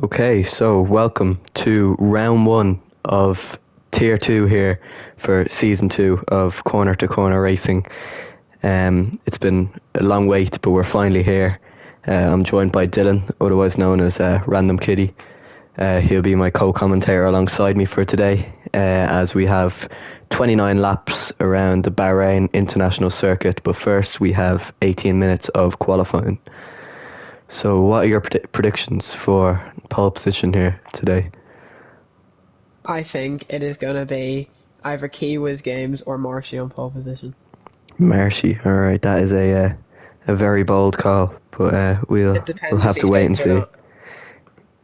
Okay, so welcome to round one of tier two here for season two of Corner to Corner Racing. It's been a long wait, but we're finally here. I'm joined by Dylan, otherwise known as Random Kitty. He'll be my co-commentator alongside me for today, as we have 29 laps around the Bahrain International Circuit. But first, we have 18 minutes of qualifying. So, what are your predictions for pole position here today? I think it is going to be either Kiwa's games or Marshy on pole position. Marshy, all right, that is a very bold call, but we'll have to wait and see.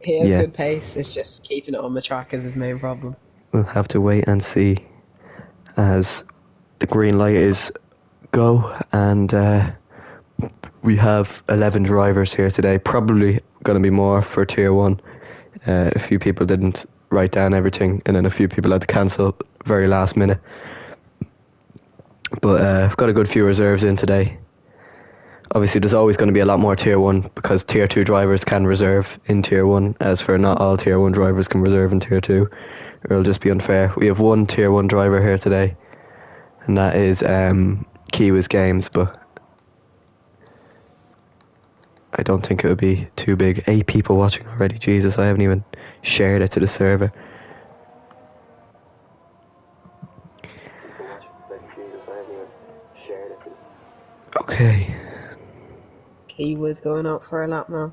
He has good pace. It's just keeping it on the track is his main problem. We'll have to wait and see as the green light is go, and we have 11 drivers here today. Probably going to be more for tier one. A few people didn't write down everything, and then a few people had to cancel very last minute. But I've got a good few reserves in today. Obviously, there's always going to be a lot more tier one because tier two drivers can reserve in tier one, as for not all tier one drivers can reserve in tier two, or it'll just be unfair. We have one tier one driver here today, and that is Kiwa's Games, but I don't think it would be too big. 8 people watching already. Jesus, I haven't even shared it to the server. Okay. Kiwa's going out for a lap now.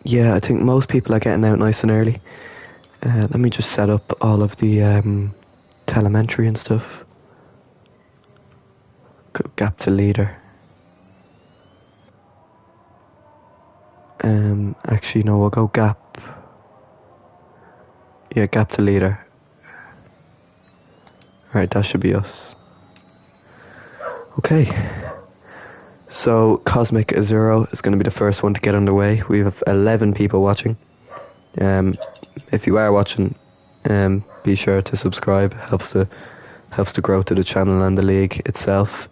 Yeah, I think most people are getting out nice and early. Let me just set up all of the telemetry and stuff. Gap to leader. Actually, no, we'll go gap. Yeah, gap to leader. Right, that should be us. Okay. So, Cosmic Azuro is going to be the first one to get underway. We have 11 people watching. If you are watching, be sure to subscribe. Helps the growth of the channel and the league itself.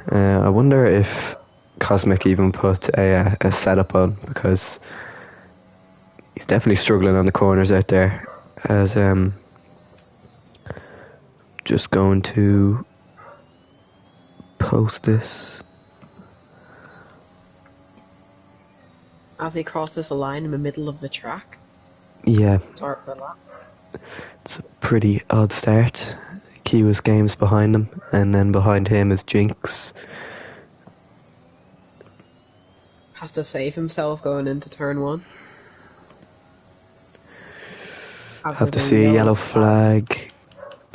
I wonder if Cosmic even put a setup on, because he's definitely struggling on the corners out there. As just going to post this. As he crosses the line in the middle of the track. Yeah. Start for lap. It's a pretty odd start. Kiwa's Games behind him, and then behind him is Jinx. Has to save himself going into turn one. Have to see a yellow flag.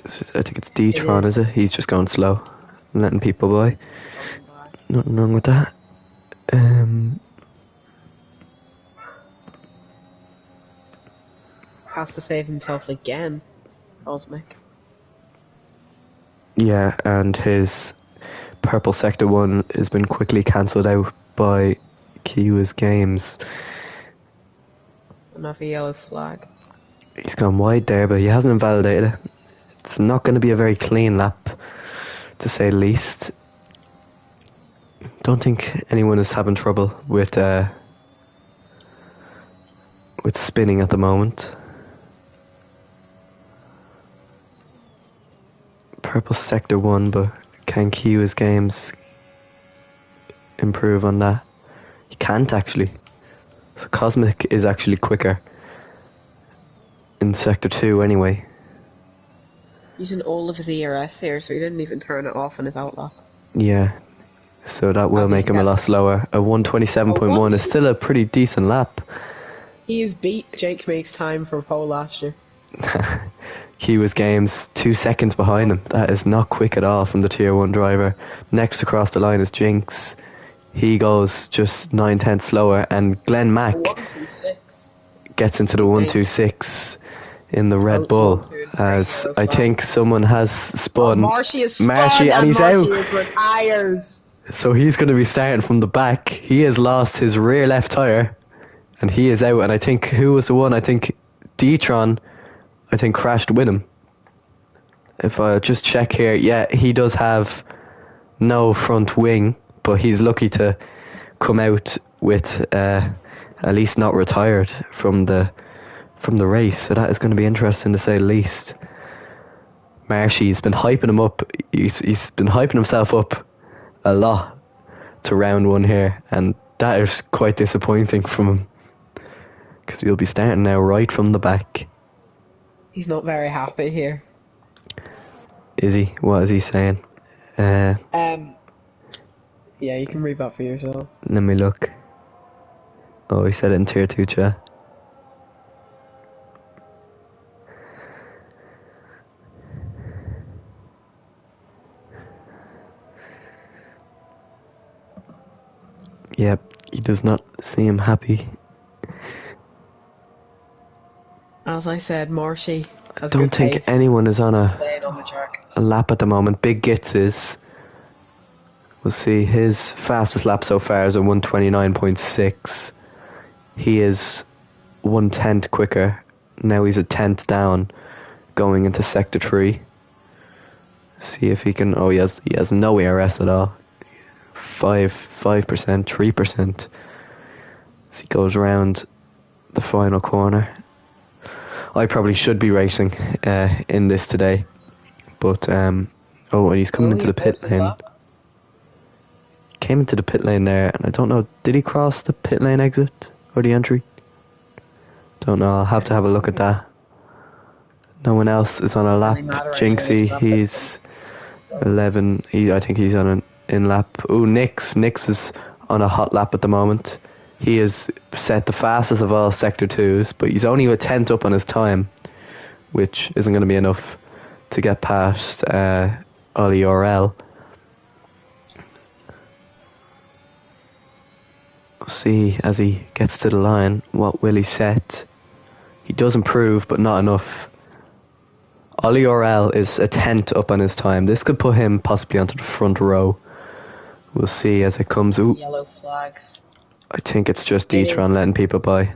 I think it's D-Tron, is it? He's just going slow, letting people by. Nothing wrong with that. Has to save himself again. Cosmic. Yeah, and his purple sector one has been quickly cancelled out by Kiwa's Games. Another yellow flag. He's gone wide there, but he hasn't invalidated it. It's not going to be a very clean lap, to say the least. Don't think anyone is having trouble with spinning at the moment. Purple sector 1, but can Kiwa's Games improve on that? He can't actually. So Cosmic is actually quicker in sector 2 anyway. Using all of his ERS here, so he didn't even turn it off in his outlap. Yeah, so that will make him a lot slower. A 1:27.1 is still a pretty decent lap. He's beat Jake Makes Time for pole last year. Kiwa's Games 2 seconds behind him. That is not quick at all from the tier 1 driver. Next across the line is Jinx. He goes just 9/10 slower, and Glenn Mack gets into the 1:26 in the Red Bull, as I think someone has spun. Marshy is spun, and he's out. Retires. So he's going to be starting from the back. He has lost his rear left tyre, and he is out. And I think, who was the one? I think D-Tron, I think, crashed with him. If I just check here, yeah, he does have no front wing, but he's lucky to come out with at least not retired from the race. So that is going to be interesting to say the least. Marshy's been hyping him up. He's been hyping himself up a lot to round one here, and that is quite disappointing from him because he'll be starting now right from the back. He's not very happy here. Is he? What is he saying? Yeah, you can read that for yourself. Let me look. Oh, he said it in tier 2 chat. Yep, he does not seem happy. As I said, Marshy has I don't good think pace. anyone is on Staying on the track. a lap at the moment. Big Gits is. We'll see. His fastest lap so far is a 129.6. He is 1/10 quicker. Now he's a 10th down going into sector 3. See if he can. Oh, he has no ERS at all. 5%, 3%. As he goes round the final corner. I probably should be racing in this today, but and he's coming into the pit lane. Came into the pit lane there, and I don't know, did he cross the pit lane exit or the entry? Don't know. I'll have to have a look at that. No one else is on a lap. Jinxie, he's 11. I think he's on an in lap. Ooh, Nix is on a hot lap at the moment. He is set the fastest of all sector 2s, but he's only a 10th up on his time, which isn't going to be enough to get past Ollie Orel. We'll see as he gets to the line what will he set. He does improve, but not enough. Ollie Orel is a 10th up on his time. This could put him possibly onto the front row. We'll see as it comes. Ooh. Yellow flags. I think it's just D-Tron letting people by.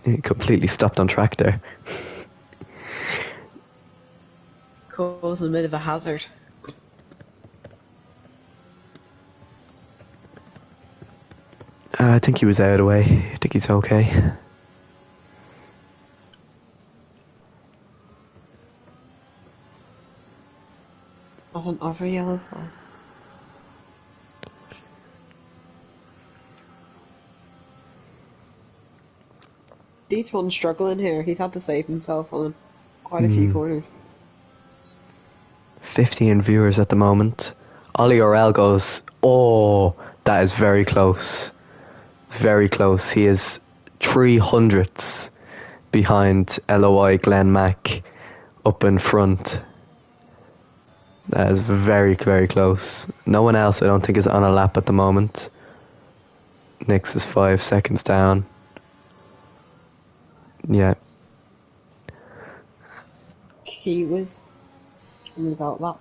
He completely stopped on track there. Causing a bit of a hazard. I think he was out of the way. I think he's okay. Wasn't over yellow flag. D-Tron's struggling here. He's had to save himself on quite a few corners. 15 viewers at the moment. Ollie Orel goes, oh, that is very close. Very close. He is 300ths behind LOI Glenn Mack up in front. That is very, very close. No one else, I don't think, is on a lap at the moment. Nix is 5 seconds down. Yeah. He was out lap.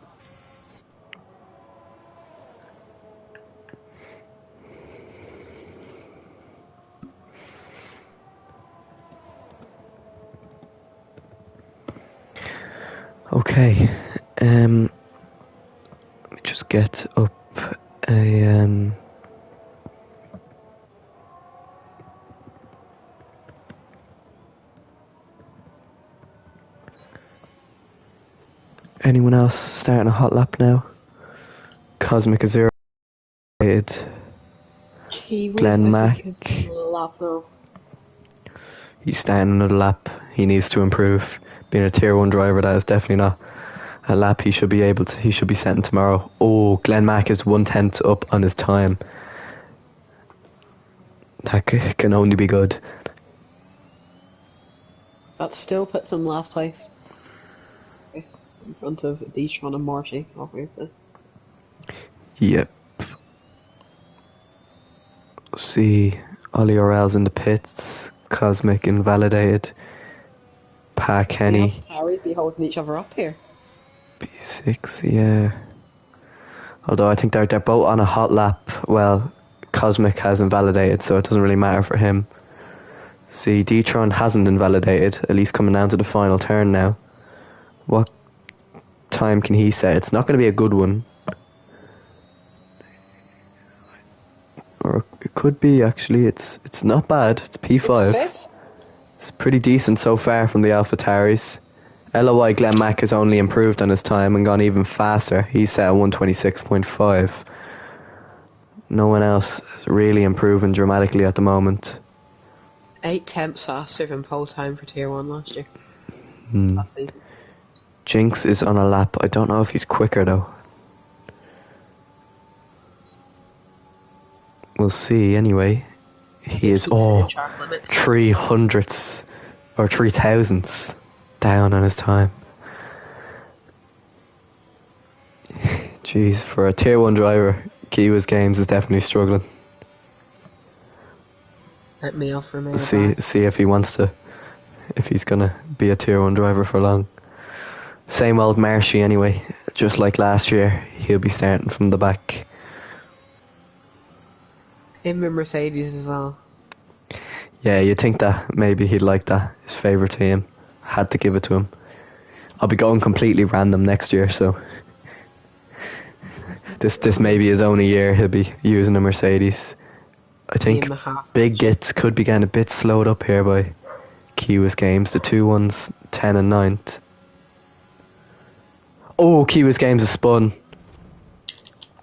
Okay. Let me just get up a anyone else starting a hot lap now? Cosmic Azure. Glenn Mack. He's starting another lap. He needs to improve. Being a tier 1 driver, that is definitely not a lap he should be setting tomorrow. Oh, Glenn Mack is 1/10 up on his time. That can only be good. That still puts him last place. In front of D-Tron and Marshy, obviously. Yep. See, Ollie Orel's in the pits. Cosmic invalidated. Pa Kenny. Harry's be holding each other up here. B6, yeah. Although I think they're both on a hot lap. Well, Cosmic has invalidated, so it doesn't really matter for him. See, D-Tron hasn't invalidated, at least coming down to the final turn now. What time can he set? It's not going to be a good one. Or it could be, actually. It's not bad. It's P5. It's fifth. It's pretty decent so far from the AlphaTauris. LOI Glenn Mack has only improved on his time and gone even faster. He's set at 126.5. No one else is really improving dramatically at the moment. 8 tenths faster than pole time for Tier 1 last year. Last season. Jinx is on a lap. I don't know if he's quicker though. We'll see anyway. He is 300ths or 3000ths down on his time. Jeez, for a Tier 1 driver, Kiwa's Games is definitely struggling. Let me off for me. See if he wants to, if he's gonna be a Tier 1 driver for long. Same old Marshy anyway, just like last year, he'll be starting from the back. Him and Mercedes as well. Yeah, you'd think that maybe he'd like that, his favourite team. Had to give it to him. I'll be going completely random next year, so this may be his only year he'll be using a Mercedes. I think Big Gits could be getting a bit slowed up here by Kiwa's Games. The 2-1s, 10 and 9th. Oh, Kiwa's Games has spun.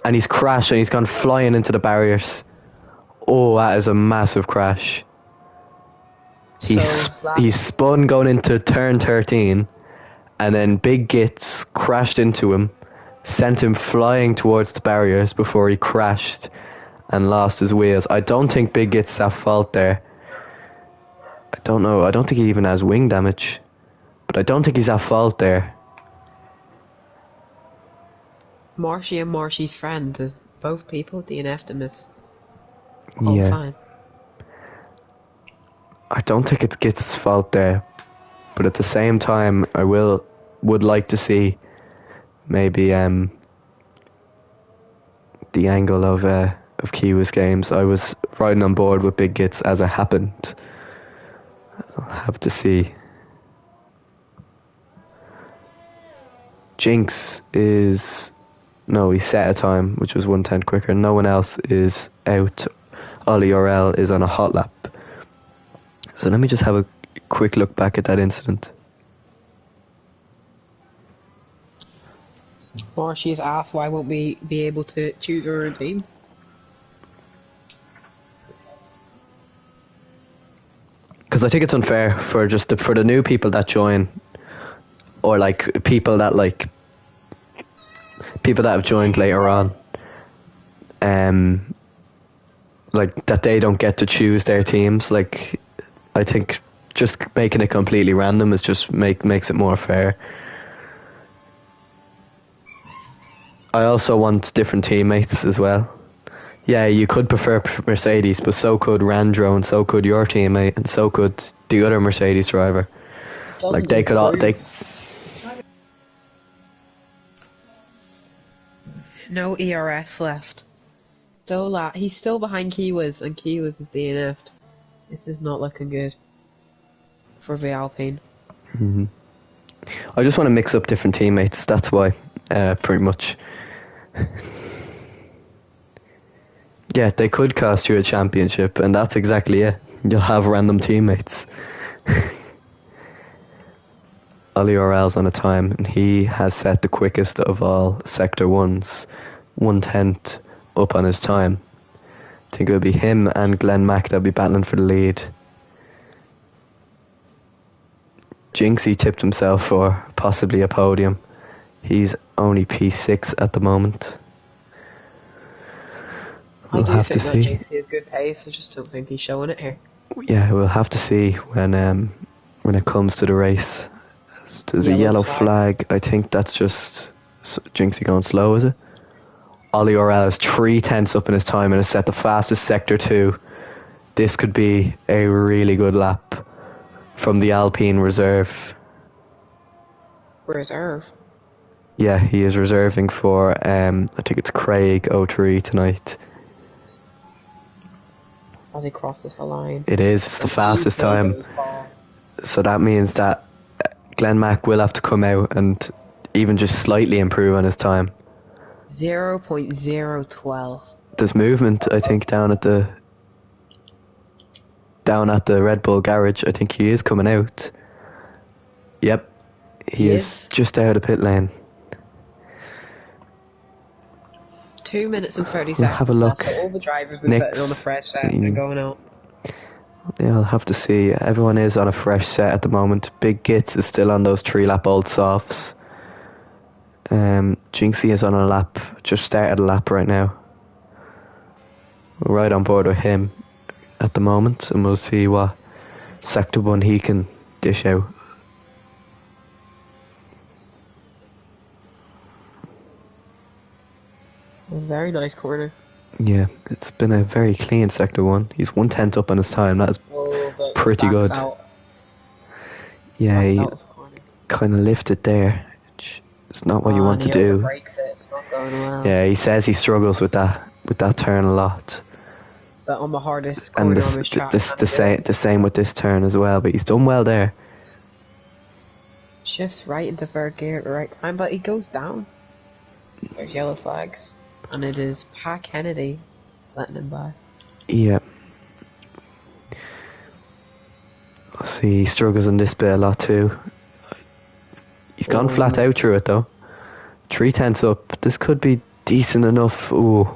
And he's crashed and he's gone flying into the barriers. Oh, that is a massive crash. He's spun going into turn 13, and then Big Gits crashed into him, sent him flying towards the barriers before he crashed and lost his wheels. I don't think Big Gits at fault there. I don't know. I don't think he even has wing damage, but I don't think he's at fault there. Marshy and Marshy's friends, as both people DNF'd him as fine. I don't think it's Gits' fault there, but at the same time, I would like to see maybe the angle of Kiwa's Games. I was riding on board with Big Gits as it happened. I'll have to see. Jinx is... No, he set a time, which was 1/10 quicker. No one else is out. Ollie Orel is on a hot lap. So let me just have a quick look back at that incident. Marshy is asked why won't we be able to choose our own teams? Because I think it's unfair for for the new people that join, or like people that have joined later on, like that they don't get to choose their teams. Like, I think just making it completely random is just makes it more fair. I also want different teammates as well. Yeah, you could prefer Mercedes, but so could Randro, and so could your teammate, and so could the other Mercedes driver. Like they could all No ERS left. He's still behind Kiwas, and Kiwas is DNF'd. This is not looking good for the Alpine. Mm-hmm. I just want to mix up different teammates. That's why, pretty much. Yeah, they could cost you a championship, and that's exactly it. You'll have random teammates. Ollie Orel's on a time, and he has set the quickest of all Sector 1s, 1/10 up on his time. I think it would be him and Glenn Mack that'll be battling for the lead. Jinxie tipped himself for possibly a podium. He's only P6 at the moment. I do think that Jinxie has good pace, I just don't think he's showing it here. Yeah, we'll have to see when it comes to the race. There's a yellow flag. I think that's just Jinxie going slow, is it? Ollie Orel is 3/10 up in his time and has set the fastest Sector 2. This could be a really good lap from the Alpine reserve. Reserve? Yeah, he is reserving for, I think it's Craig 03 tonight. As he crosses the line. It is, it's the fastest time. So that means that Glenn Mack will have to come out and even just slightly improve on his time. 0.012. there's movement, I think, down at the Red Bull garage. I think he is coming out. Yep, he is just out of pit lane. 2 minutes and 30 We'll seconds. have a look. So all the drivers will be putting on a fresh set and going out. Yeah, I'll have to see. Everyone is on a fresh set at the moment. Big Gits is still on those 3-lap old softs. Jinxie is on a lap, just started a lap right now. We're right on board with him at the moment, and we'll see what Sector 1 he can dish out. A very nice corner. Yeah, it's been a very clean Sector 1. He's 1/10 up on his time. That's pretty good. Yeah, he kind of lifted there. It's not what you want to do. It's not going well. Yeah, he says he struggles with that turn a lot. But on the hardest corner on his track. The same with this turn as well, but he's done well there. Shifts right into third gear at the right time, but he goes down. There's yellow flags. And it is Pa Kennedy letting him by. Yeah. I'll see, he struggles on this bit a lot too. He's gone flat out through it though. 3/10 up. This could be decent enough. Ooh.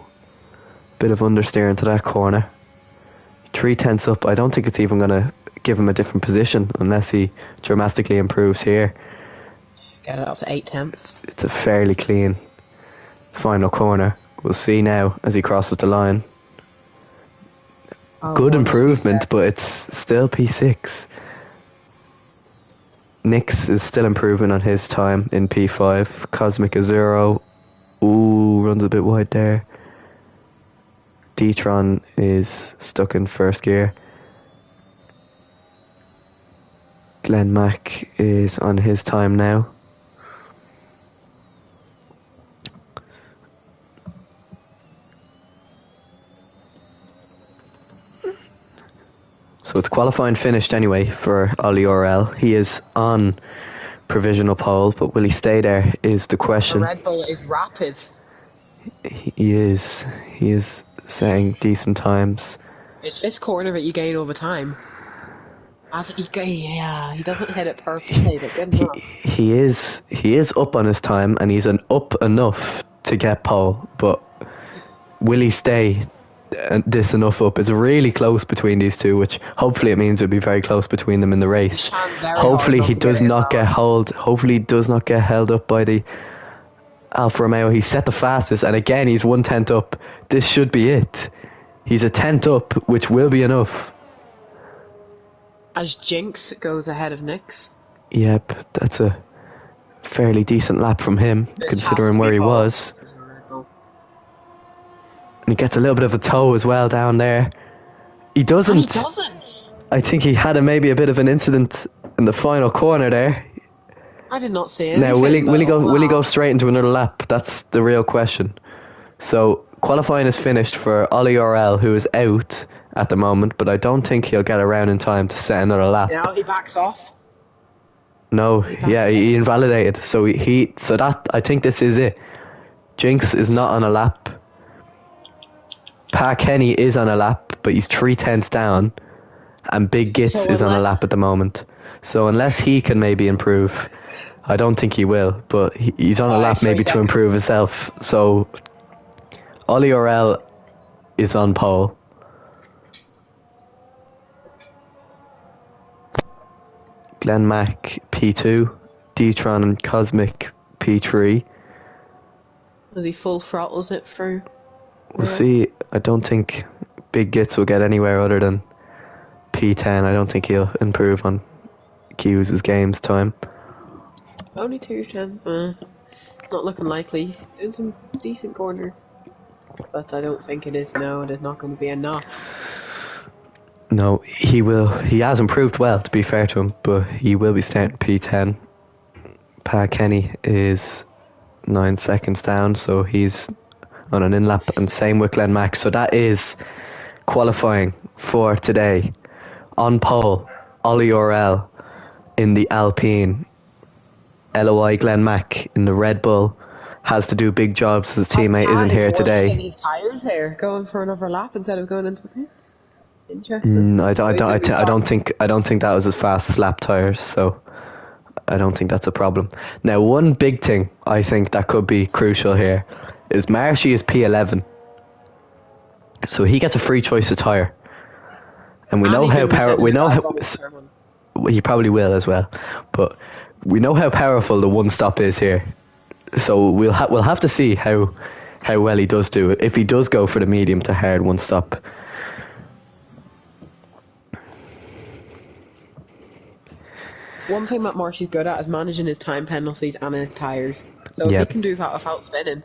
Bit of understeer into that corner. 3/10 up. I don't think it's even going to give him a different position unless he dramatically improves here. Get it up to 8/10. It's a fairly clean final corner. We'll see now as he crosses the line. Good improvement, but it's still P6. Nix is still improving on his time in P5. Cosmic is 0. Ooh, runs a bit wide there. D-Tron is stuck in first gear. Glenn Mack is on his time now. So it's qualifying finished anyway for Ollie RL. He is on provisional pole, but will he stay there is the question. The Red Bull is rapid. He is saying decent times. It's this corner that you gain over time. He doesn't hit it perfectly, but good enough. He is up on his time, and he's up enough to get pole, but will he stay this enough up? It's really close between these two, which hopefully it means it'll be very close between them in the race. Hopefully he does not get held up by the Alfa Romeo. He set the fastest, and again he's 1/10 up. This should be it. He's a 10th up, which will be enough. As Jinx goes ahead of Nix. Yep, that's a fairly decent lap from him, considering where he was. And he gets a little bit of a toe as well down there. He doesn't. I think he had maybe a bit of an incident in the final corner there. I did not see it. Now, will he go straight into another lap? That's the real question. So qualifying is finished for Ollie RL, who is out at the moment, but I don't think he'll get around in time to set another lap. Now he backs off. No, he invalidated. So I think this is it. Jinx is not on a lap. Pa Kenny is on a lap, but he's 3/10 down, and Big Gits is on a lap at the moment. So unless he can maybe improve, I don't think he will, but he's on a lap maybe to improve himself. So Ollie RL is on pole. Glenn Mack P2, D-Tron and Cosmic P3. As he full throttles it through. We'll see. I don't think Big Gits will get anywhere other than P10. I don't think he'll improve on Q's game's time. Only 2:10. Not looking likely. Doing some decent corner. But I don't think it is. No, it is not going to be enough. No, he will. He has improved well, to be fair to him, but he will be starting P10. Pa Kenny is 9 seconds down, so he's on an in-lap, and same with Glenn Mack. So that is qualifying for today. On pole, Ollie RL in the Alpine. LOI Glenn Mack in the Red Bull. has to do big jobs. His Has teammate isn't here worse today. in his tyres here, going for another lap instead of going into the pits. Interesting. I don't think that was his fastest lap tires, so I don't think that's a problem. Now, one big thing I think that could be crucial here is Marshy is P11, so he gets a free choice of tire, and we know how powerful. We know how he probably will as well, but we know how powerful the one stop is here. So we'll have to see how well he does do if he does go for the medium to hard one stop. One thing that Marshy's good at is managing his time penalties and his tyres. So if he can do that without spinning,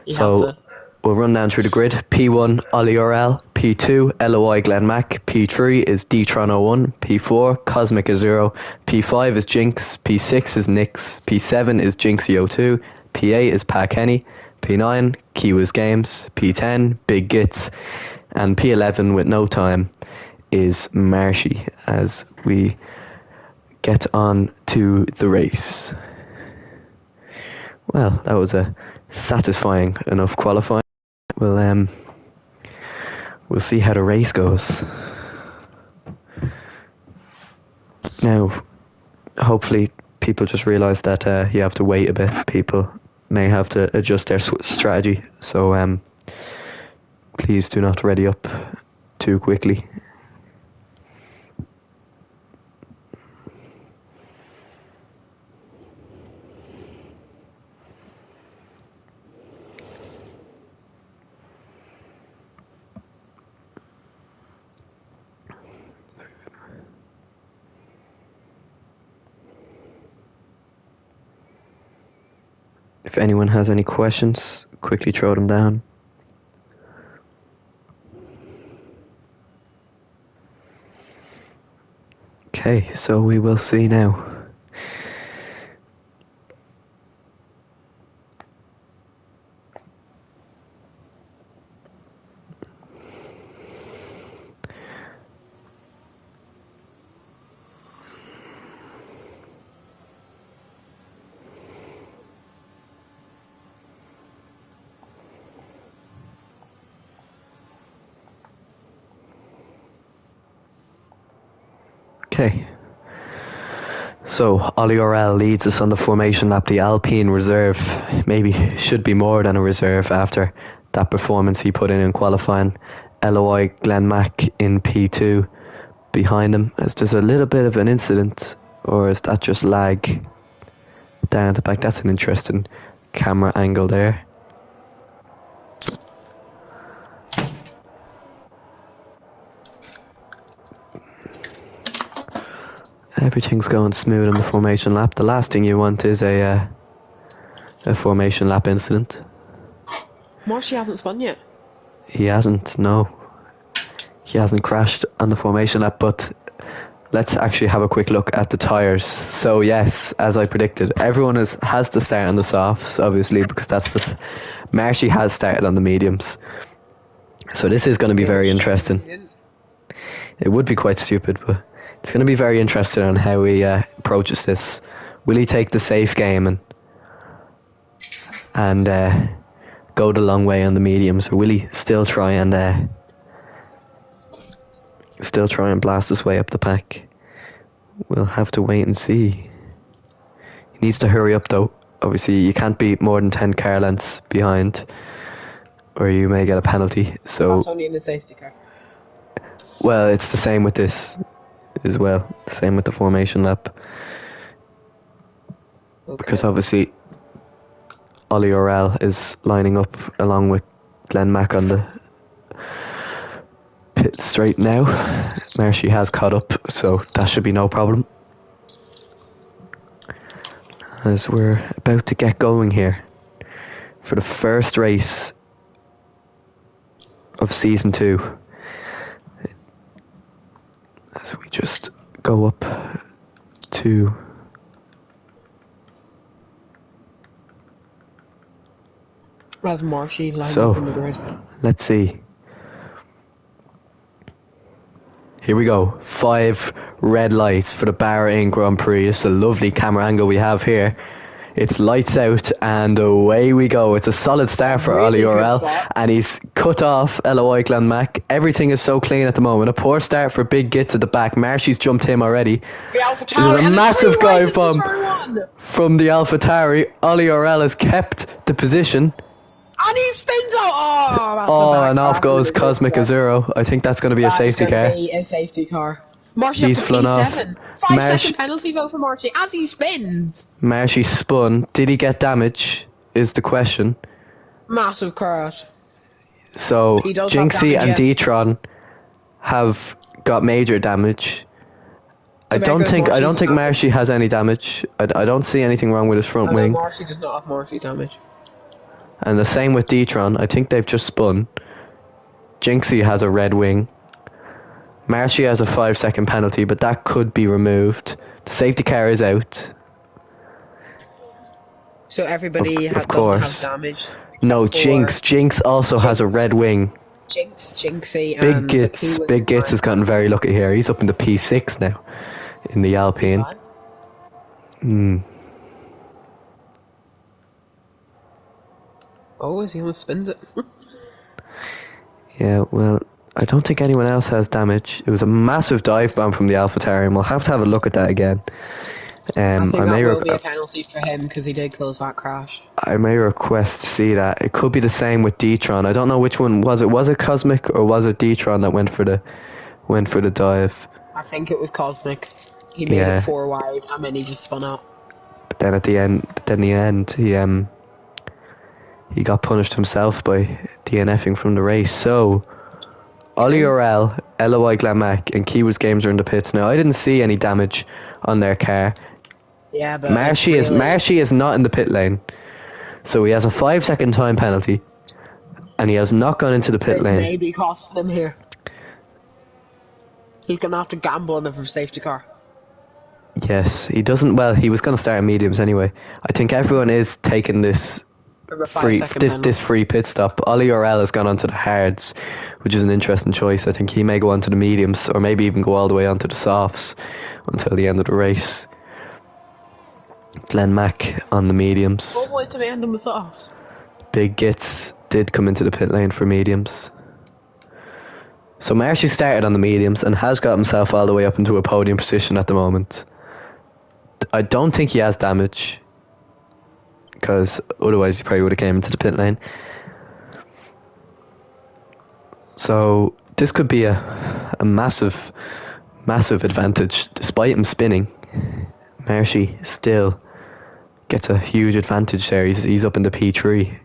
he has this. We'll run down through the grid. P1, Ollie RL. P2, LOI Glenn Mac. P3 is Dtron01. P4, Cosmic Azuro. P5 is Jinx. P6 is Nix. P7 is Jinxie02. P8 is Pat Kenny. P9, Kiwa's Games. P10, Big Gits. And P11 with no time is Marshy as we get on to the race. Well, that was a satisfying enough qualifying. We'll see how the race goes. Now, hopefully people just realise that you have to wait a bit. People may have to adjust their strategy, so please do not ready up too quickly. If anyone has any questions, quickly throw them down. Okay, so we will see now. Okay, so Ollie RL leads us on the formation lap. The Alpine reserve maybe should be more than a reserve after that performance he put in qualifying. LOI Glenn Mac in P2 behind him, as there's a little bit of an incident, or is that just lag down at the back? That's an interesting camera angle there. Everything's going smooth on the formation lap. The last thing you want is a formation lap incident. Marshy hasn't spun yet. He hasn't, no. He hasn't crashed on the formation lap, but let's actually have a quick look at the tyres. So yes, as I predicted, everyone has to start on the softs, obviously, because that's the... Marshy has started on the mediums. So this is going to be very interesting. It would be quite stupid, but it's going to be very interesting on how he approaches this. Will he take the safe game and go the long way on the mediums, or will he still try and blast his way up the pack? We'll have to wait and see. He needs to hurry up though. Obviously you can't be more than 10 car lengths behind, or you may get a penalty. So that's only in the safety car. Well, it's the same with this as well. The same with the formation lap. Okay. Because obviously Ollie RL is lining up along with Glenn Mac on the pit straight now. Marshy has caught up, so that should be no problem. As we're about to get going here for the first race of Season 2. As we just go up to... As Marshy lines up in the grid. Let's see. Here we go. 5 red lights for the Bahrain Grand Prix. It's a lovely camera angle we have here. It's lights out and away we go. It's a solid start for Really Ollie good Orel, start. and he's cut off LOI Glenmac. Everything is so clean at the moment. A poor start for Big Gits at the back. Marshy's jumped him already. The Alpha This is Tauri a and massive it's free right guy into turn one. from the AlphaTauri. Ollie Orel has kept the position. And he spins out. Oh, that's a Oh, back and off crack goes with a Cosmic good Azuro. I think that's going to be a That is safety going car. to be a safety car. Marshy up He's to flown off. P7. 5-second penalty vote for Marshy as he spins. Marshy spun. Did he get damage? Is the question. Massive crash. So He does have Jinxie damage, and yes. D-Tron have got major damage. I don't Marshy's think nothing. Marshy has any damage. I don't see anything wrong with his front Oh, no, wing. Marshy does not have Marshy damage. And the same with D-Tron. I think they've just spun. Jinxie has a red wing. Marshy has a 5-second penalty, but that could be removed. The safety car is out. So everybody Of doesn't course. have damage. No, except for Jinx also has a red wing. Jinxie, Big and Gits has gotten very lucky here. He's up in the P6 now in the Alpine. Oh, is he almost spins it? Yeah, well, I don't think anyone else has damage. It was a massive dive bomb from the AlphaTauri, and we'll have to have a look at that again. I think I that may will be a penalty for him because he did close that crash. I may request to see that. It could be the same with D-Tron. I don't know which one was it. Was it Cosmic or was it D-Tron that went for the dive? I think it was Cosmic. He made it 4 wide and then he just spun out. But then at the end, he got punished himself by DNFing from the race. So Ollie Orel, LOI Glenmac, and Kiwa's Games are in the pits now. I didn't see any damage on their car. Yeah, but Marshy is not in the pit lane, so he has a 5-second time penalty, and he has not gone into the pit lane. Maybe costing him here. He's gonna have to gamble on a safety car. Yes, he doesn't. Well, he was going to start in mediums anyway. I think everyone is taking this free pit stop. Ollie Orel has gone onto the hards, which is an interesting choice. I think he may go onto the mediums, or maybe even go all the way onto the softs until the end of the race. Glenmac on the mediums. All the way to the end of the softs. Big Gits did come into the pit lane for mediums. So Marshy started on the mediums and has got himself all the way up into a podium position at the moment. I don't think he has damage, because otherwise he probably would have came into the pit lane. So this could be a massive advantage. Despite him spinning, Marshy still gets a huge advantage there. He's up in the P3.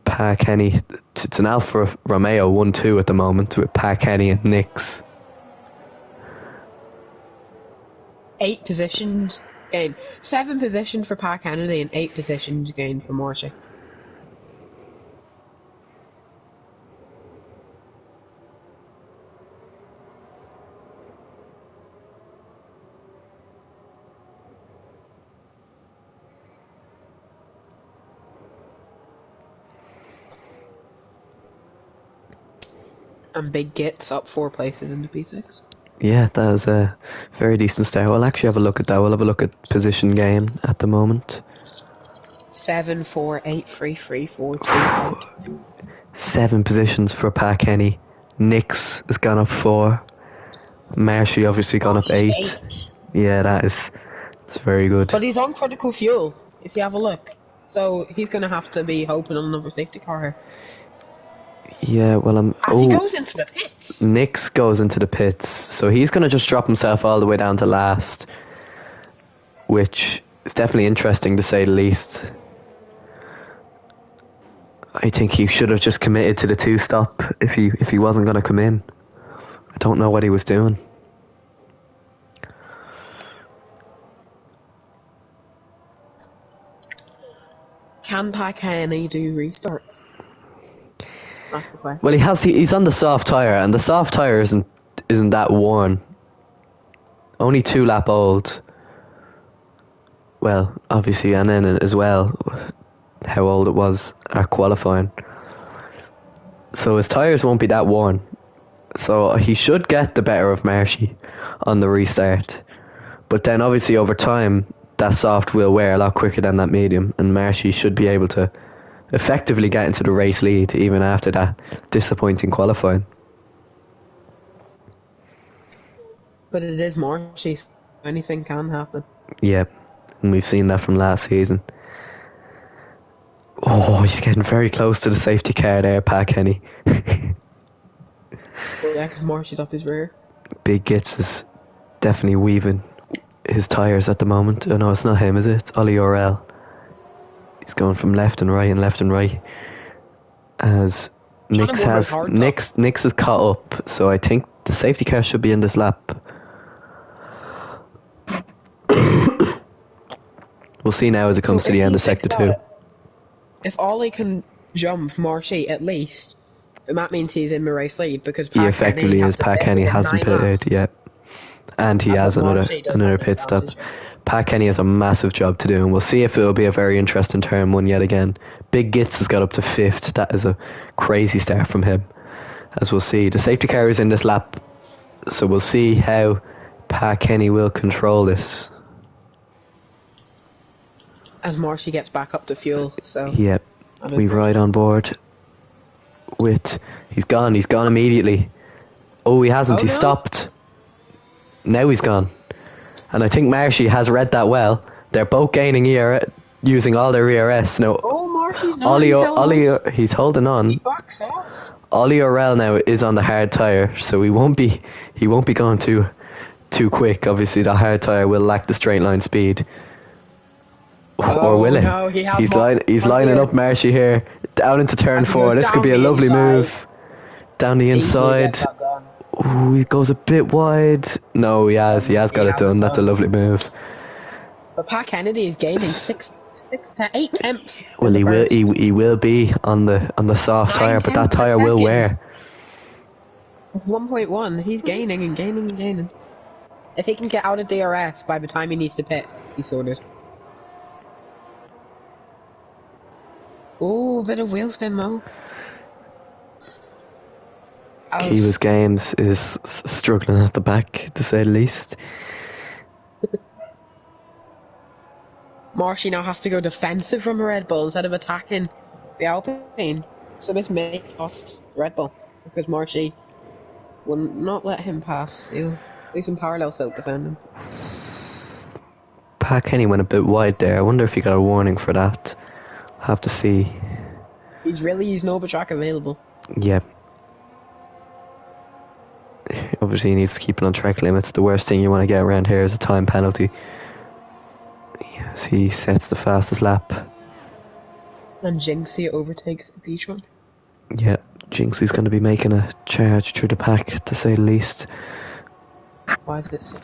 Pa Kenny, it's an Alfa Romeo 1-2 at the moment with Pa Kenny and Nix. 8 positions gained. 7 positions for Pat Kennedy and 8 positions gained for Marshy. And Big Gits up 4 places in the P6. Yeah, that was a very decent start. We'll actually have a look at that. We'll have a look at position gain at the moment. 7, 4, 8, 3, 3, 4, 2, 8. 7 positions for Pa Kenny. Nix has gone up 4. Marshy obviously gone up 8. Yeah, it's very good. But he's on critical fuel, if you have a look. So he's going to have to be hoping on another safety car here. Yeah, well, As he goes into the pits. Nix goes into the pits, so he's going to just drop himself all the way down to last, which is definitely interesting to say the least. I think he should have just committed to the 2-stop if he wasn't going to come in. I don't know what he was doing. Can Pa Kenny do restarts? That's the question. Well, he's on the soft tyre, and the soft tyre isn't that worn. Only 2 lap old. Well, obviously, and then as well, how old it was at qualifying. So his tyres won't be that worn. So he should get the better of Marshy on the restart. But then obviously over time, that soft will wear a lot quicker than that medium, and Marshy should be able to effectively get into the race lead even after that disappointing qualifying. But it is Marshy, so anything can happen. Yeah, and we've seen that from last season. Oh, he's getting very close to the safety car there, Pat Kenny. Yeah, because Marshy's up his rear. Big Gits is definitely weaving his tyres at the moment. Oh no, it's not him, is it? It's Ollie Orell. He's going from left and right and left and right. As Nix has caught up, so I think the safety car should be in this lap. We'll see now as it comes to the end of Sector 2. If Ollie can jump Marshy at least, then that means he's in the race lead, because he effectively is. Pat Kenny hasn't pitted yet, and he has another pit stop. Pat Kenny has a massive job to do, and we'll see if it'll be a very interesting turn one yet again. Big Gits has got up to 5th. That is a crazy start from him, as we'll see. The safety car is in this lap, so we'll see how Pat Kenny will control this. As Marshy gets back up to fuel, so... Yep, we ride on board with... He's gone immediately. Oh, he hasn't, he stopped. Now he's gone. And I think Marshy has read that well. They're both gaining ERS, using all their ERS. Now, Marshy's not. He's holding on. He backs off. Ollie Orell now is on the hard tyre, so he won't be going too quick. Obviously, the hard tyre will lack the straight line speed. Or will it? No, he's lining up Marshy here, down into turn 4. This could be a lovely move. Down the inside. Ooh, he goes a bit wide. No, he has got it done. That's a lovely move. But Pat Kennedy is gaining 6 to 8 tenths. Well, he will be on the soft tyre, but that tyre will wear. It's 1.1. He's gaining and gaining and gaining. If he can get out of DRS by the time he needs to pit, he's sorted. Oh, bit of wheel spin, Mo. Kiwa's Games is struggling at the back, to say the least. Marshy now has to go defensive from Red Bull instead of attacking the Alpine. So this may cost Red Bull, because Marshy will not let him pass. He'll do some parallel soap defending. Pat Kenny went a bit wide there. I wonder if he got a warning for that. Have to see. He's no track available. Yep. Obviously he needs to keep it on track limits. The worst thing you want to get around here is a time penalty. Yes, he sets the fastest lap. And Jinxie overtakes D-Tron. Yeah, Jinxie's going to be making a charge through the pack, to say the least. Why is this?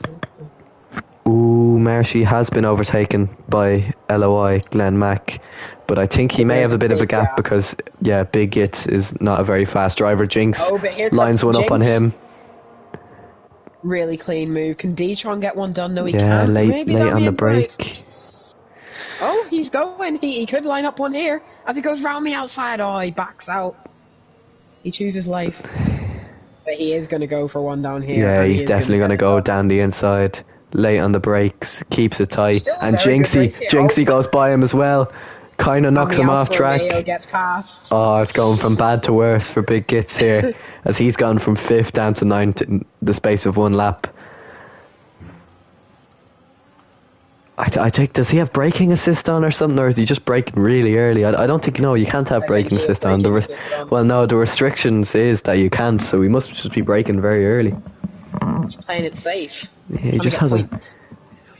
Ooh, Marshy has been overtaken by LOI, Glenn Mack. But I think he may have a bit of a gap because, Big Gits is not a very fast driver. Jinx lines one up on him. Really clean move. Can D-Tron get one done? No, he can't. Yeah, late on the break. Oh, he's going. He could line up one here. As he goes round the outside, he backs out. He chooses life. But he is going to go for one down here. Yeah, he's definitely going to go down the inside. Late on the brakes, keeps it tight. And Jinxie goes by him as well. Kind of knocks him off track. Gets past. Oh, it's going from bad to worse for Big Gits here, as he's gone from 5th down to 9th in the space of one lap. I think, does he have braking assist on or something, or is he just braking really early? I don't think, no, you can't have braking assist on. Well, no, the restrictions is that you can't, so he must just be braking very early. He's playing it safe. Yeah, he just hasn't.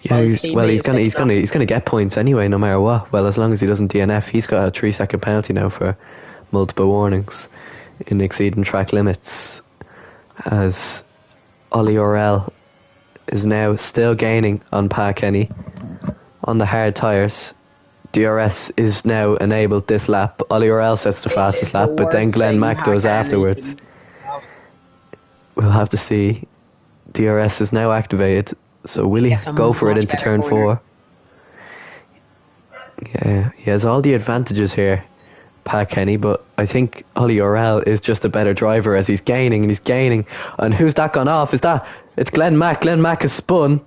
Yeah, he's gonna get points anyway, no matter what. Well, as long as he doesn't DNF, he's got a 3-second penalty now for multiple warnings in exceeding track limits. As Ollie Orell is now still gaining on Pat Kenny on the hard tyres. DRS is now enabled this lap. Ollie Orell sets the fastest lap, but then Glenn Mack does afterwards. We'll have to see. DRS is now activated. So will he go for it into turn 4? Yeah, he has all the advantages here, Pat Kenny, but I think Ollie Orell is just a better driver as he's gaining and he's gaining. And who's that gone off? It's Glenn Mack. Glenn Mack has spun,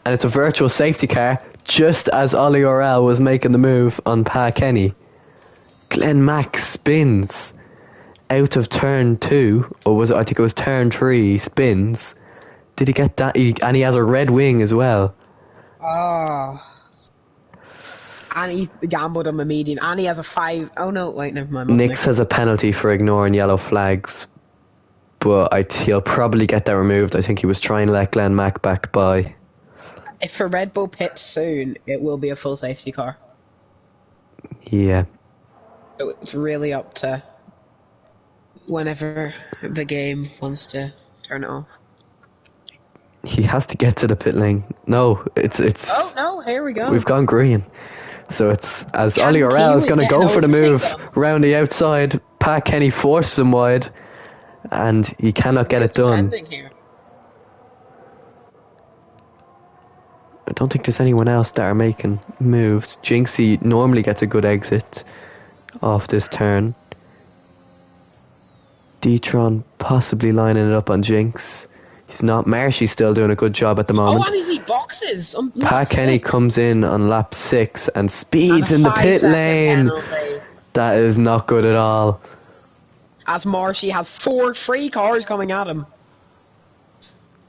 and it's a virtual safety car. just as Ollie Orell was making the move on Pa Kenny, Glenn Mack spins out of turn 2, or was it, I think it was turn 3, spins. Did he get that? And he has a red wing as well. Oh. And he gambled him a medium. And he has a 5. Oh no, wait, never mind. Nix has a penalty for ignoring yellow flags, but he'll probably get that removed. I think he was trying to let Glenn Mack back by. If a Red Bull pits soon, it will be a full safety car. Yeah. So it's really up to whenever the game wants to turn it off. He has to get to the pit lane. No, it's. Oh no! Here we go. We've gone green, so it's as Ollie Orell is going to go for the move round the outside. Pat Kenny forces him wide, and he cannot get it done. Here. I don't think there's anyone else that are making moves. Jinxie normally gets a good exit off this turn. D-Tron possibly lining it up on Jinx. He's not. Marshy's still doing a good job at the moment. Oh, and he boxes on Pat Kenny comes in on lap 6 and speeds in the pit lane. Penalty. That is not good at all. As Marshy has 4 free cars coming at him.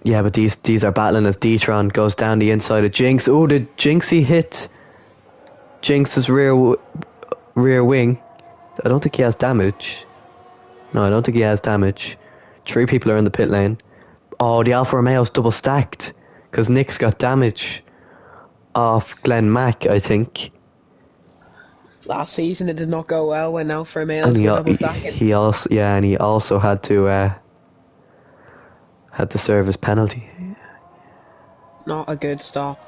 Yeah, but these are battling as D-Tron goes down the inside of Jinx. Oh, did Jinxie hit Jinx's rear wing? I don't think he has damage. No, I don't think he has damage. 3 people are in the pit lane. Oh, the Alfa Romeo's double stacked because Nick's got damage off Glenn Mack, I think. Last season it did not go well when Alfa Romeo's were double stacking. He also had to serve his penalty. Not a good stop.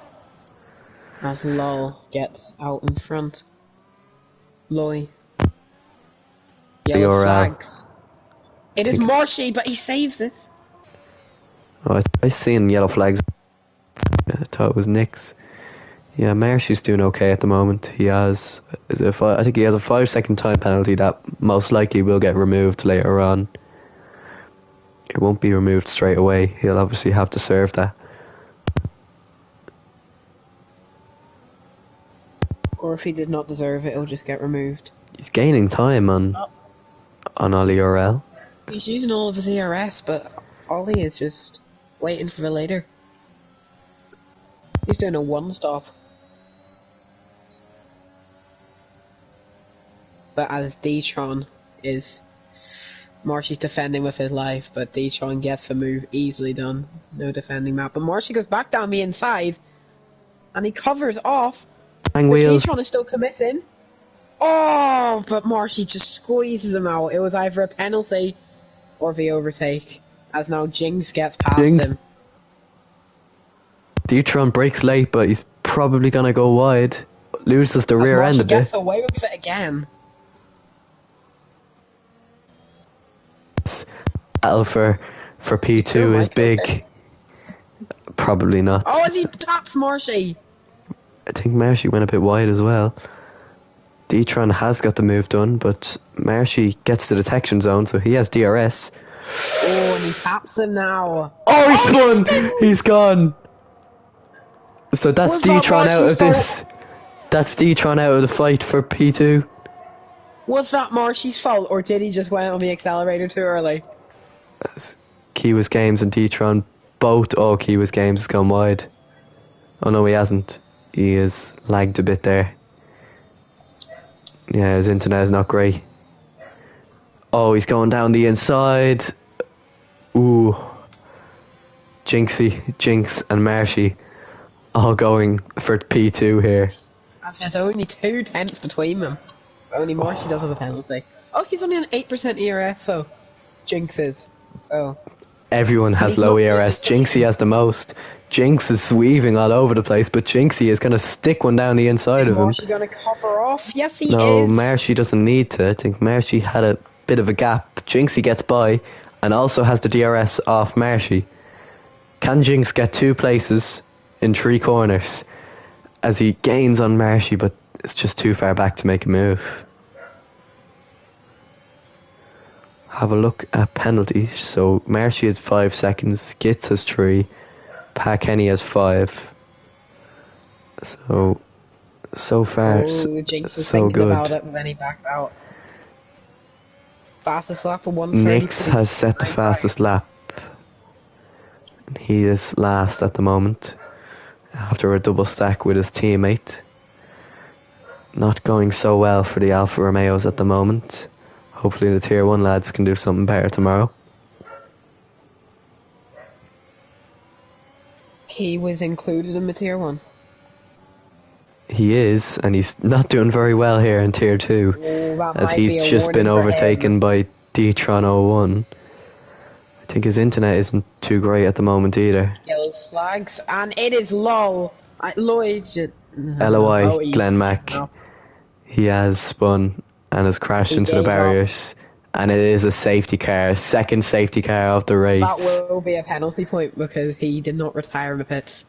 As Lol gets out in front. Loy. Yellow flags. It is Marshy, but he saves it. Oh, I seen yellow flags. I thought it was Nick's. Yeah, Marshy's doing okay at the moment. He has, I think he has a 5-second time penalty that most likely will get removed later on. It won't be removed straight away. He'll obviously have to serve that. Or if he did not deserve it, it'll just get removed. He's gaining time on Ollie Orell. He's using all of his ERS, but Ollie is just waiting for the later. He's doing a 1-stop. But as D-Tron is... Marshy's defending with his life, but D-Tron gets the move easily done. No defending that. But Marshy goes back down the inside, and he covers off. But D-Tron is still committing. Oh, but Marshy just squeezes him out. It was either a penalty or the overtake. As now Jinx gets past him. D-Tron breaks late, but he's probably going to go wide. Loses the rear end a bit. Gets away with it again. Battle for P2 is big. Okay. Probably not. Oh, as he taps Marshy. I think Marshy went a bit wide as well. D-Tron has got the move done, but Marshy gets the detection zone, so he has DRS. Oh, and he taps him now. Oh, he spun! He's gone! So that's D-Tron out of this. That's D-Tron out of the fight for P2. Was that Marshy's fault, or did he just went on the accelerator too early? Kiwa's Games and D-Tron both. Oh, Kiwa's Games has gone wide. Oh no, he hasn't. He is lagged a bit there. Yeah, his internet is not great. Oh, he's going down the inside. Ooh. Jinx and Marshy all going for P2 here. There's only 2 tenths between them. Only Marshy does have a penalty. Oh, he's only on 8% ERS, so Jinx is. So everyone has low ERS. Jinxie has the most. Jinx is sweaving all over the place, but Jinxie is going to stick one down the inside of him. Is Marshy going to cover off? Yes, he is. No, Marshy doesn't need to. I think Marshy had a bit of a gap. Jinxie gets by and also has the DRS off Marshy. Can Jinx get 2 places in 3 corners as he gains on Marshy, but it's just too far back to make a move. Have a look at penalties. So Marshy has 5 seconds, Gitz has 3, Pat Kenny has 5. So far, Jinx was so thinking about good. it, but then he backed out. Fastest lap of Nix has set the 1:30.95. fastest lap. He is last at the moment after a double stack with his teammate. Not going so well for the Alfa Romeos at the moment. Hopefully the Tier 1 lads can do something better tomorrow. He was included in the Tier 1. He is, and he's not doing very well here in Tier 2, Oh, that as might he's be a just been warning for overtaken him. by D-Tron 01. I think his internet isn't too great at the moment either. Yellow flags, and it is LOL. Lloyd. LOI, Oh, Glenn he's Mack. off. He has spun and has crashed He into the gave up. barriers. And it is a safety car, second safety car of the race. That will be a penalty point because he did not retire in the pits.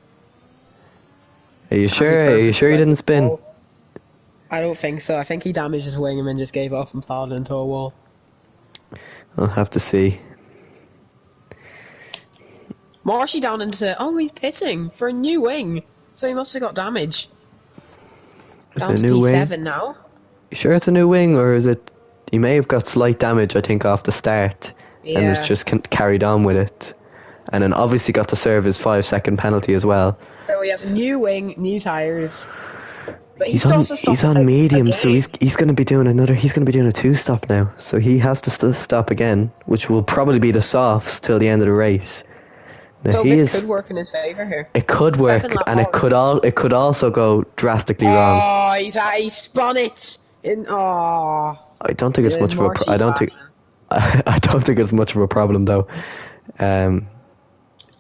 Are you As he sure? Are turned you to sure he select didn't the spin? wall. I don't think so. I think he damaged his wing and then just gave up and followed into a wall. I'll have to see. Marshy down into... Oh, he's pitting for a new wing. So he must have got damage. Is Down it a to new P7 wing? now. You sure it's a new wing, or is it... He may have got slight damage, I think, off the start. And was Yeah. just carried on with it. And then obviously got to serve his 5-second penalty as well. So he has a new wing, new tyres. But He's also stopped on medium, so again. he's going to be doing he's going to be doing a 2-stop now. So he has to stop again, which will probably be the softs till the end of the race. Now So this could work in his favour here. It could work, 7 lap and it could also go drastically wrong. Oh, he spun it. I don't think it's much of a. I don't think. I don't think it's much of a problem though. I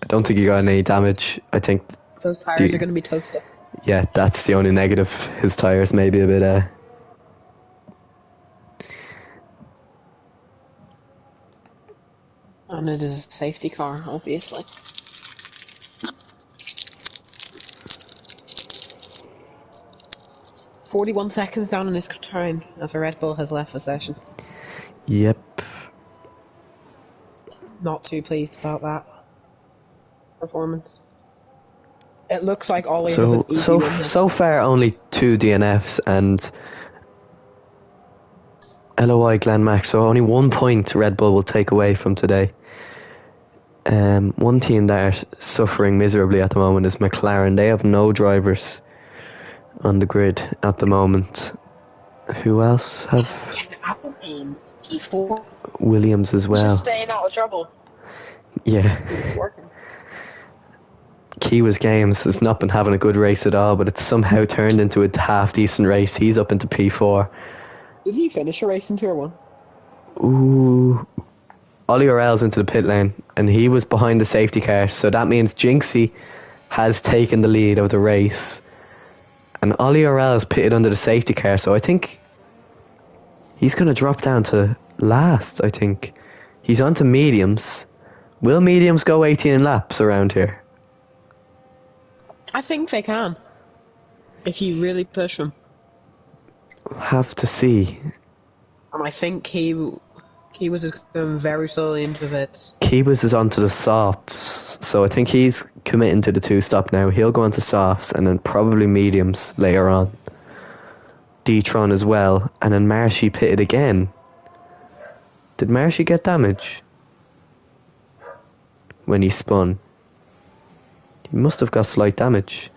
don't think he got any damage. I think. Those tyres are going to be toasted. Yeah, that's the only negative. His tires may be a bit. And it is a safety car, obviously. "41 seconds down in his turn as a Red Bull has left the session." Yep. Not too pleased about that performance. It looks like Ollie has an easy win here. So far only 2 DNFs and LOI Glenn Mack. So only 1 point Red Bull will take away from today. One team that are suffering miserably at the moment is McLaren. They have no drivers on the grid at the moment. Who else have? Alpine, P4. Williams as well. Just staying out of trouble. Yeah. It's working. Kiwa's Games has not been having a good race at all, but it's somehow turned into a half decent race. He's up into P4. Did he finish a race in Tier 1? Ooh. Ollie Orell's into the pit lane, and he was behind the safety car, so that means Jinxie has taken the lead of the race. And Ollie Orell is pitted under the safety car, so I think he's going to drop down to last, I think. He's onto mediums. Will mediums go 18 laps around here? I think they can. If you really push them. We'll have to see. And I think he was just going very slowly into the pits. Kiwas is onto the softs, so I think he's committing to the 2-stop now. He'll go onto softs and then probably mediums later on. D-Tron as well, and then Marshy pitted again. Did Marshy get damage when he spun? He must have got slight damage.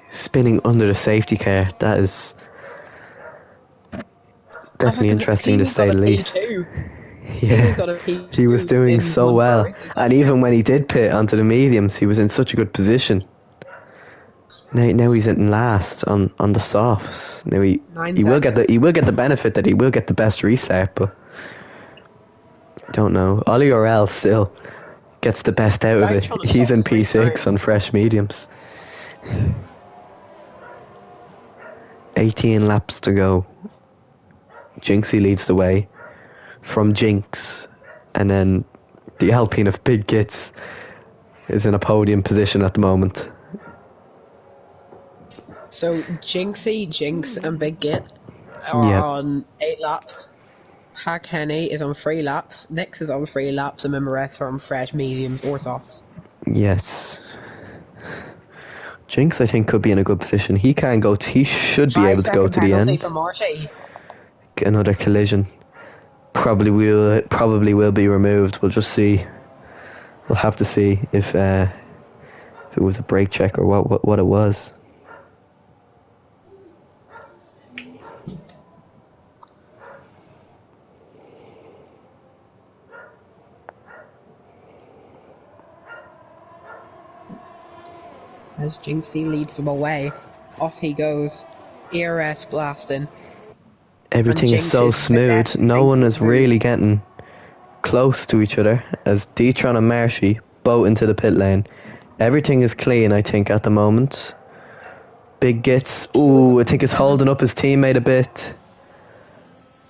Spinning under the safety car, that is definitely interesting to say the least. Yeah, he was doing so well, and even when he did pit onto the mediums, he was in such a good position. Now he's in last on the softs. Now he will get the benefit that he will get the best restart, but don't know. Ollie Orell still gets the best out of it. He's in P6 on fresh mediums. 18 laps to go. Jinxie leads the way from Jinx, and then the Alpine of Big Gits is in a podium position at the moment. So Jinxie, Jinx and Big Git are on 8 laps. Hack Henny is on 3 laps. Nix is on 3 laps, and then the rest are on fresh mediums or softs. Yes. Jinx, I think, could be in a good position. He can go. He should be able to go to the Penalty end. for Marshy. Another collision. Probably will be removed. We'll just see. We'll have to see if it was a brake check or what it was. As Jinxie leads them away, off he goes. ERS blasting. Everything is so smooth. No one is really getting close to each other as D-Tron and Marshy boat into the pit lane. Everything is clean, I think, at the moment. Big Gits, I think is holding up his teammate a bit.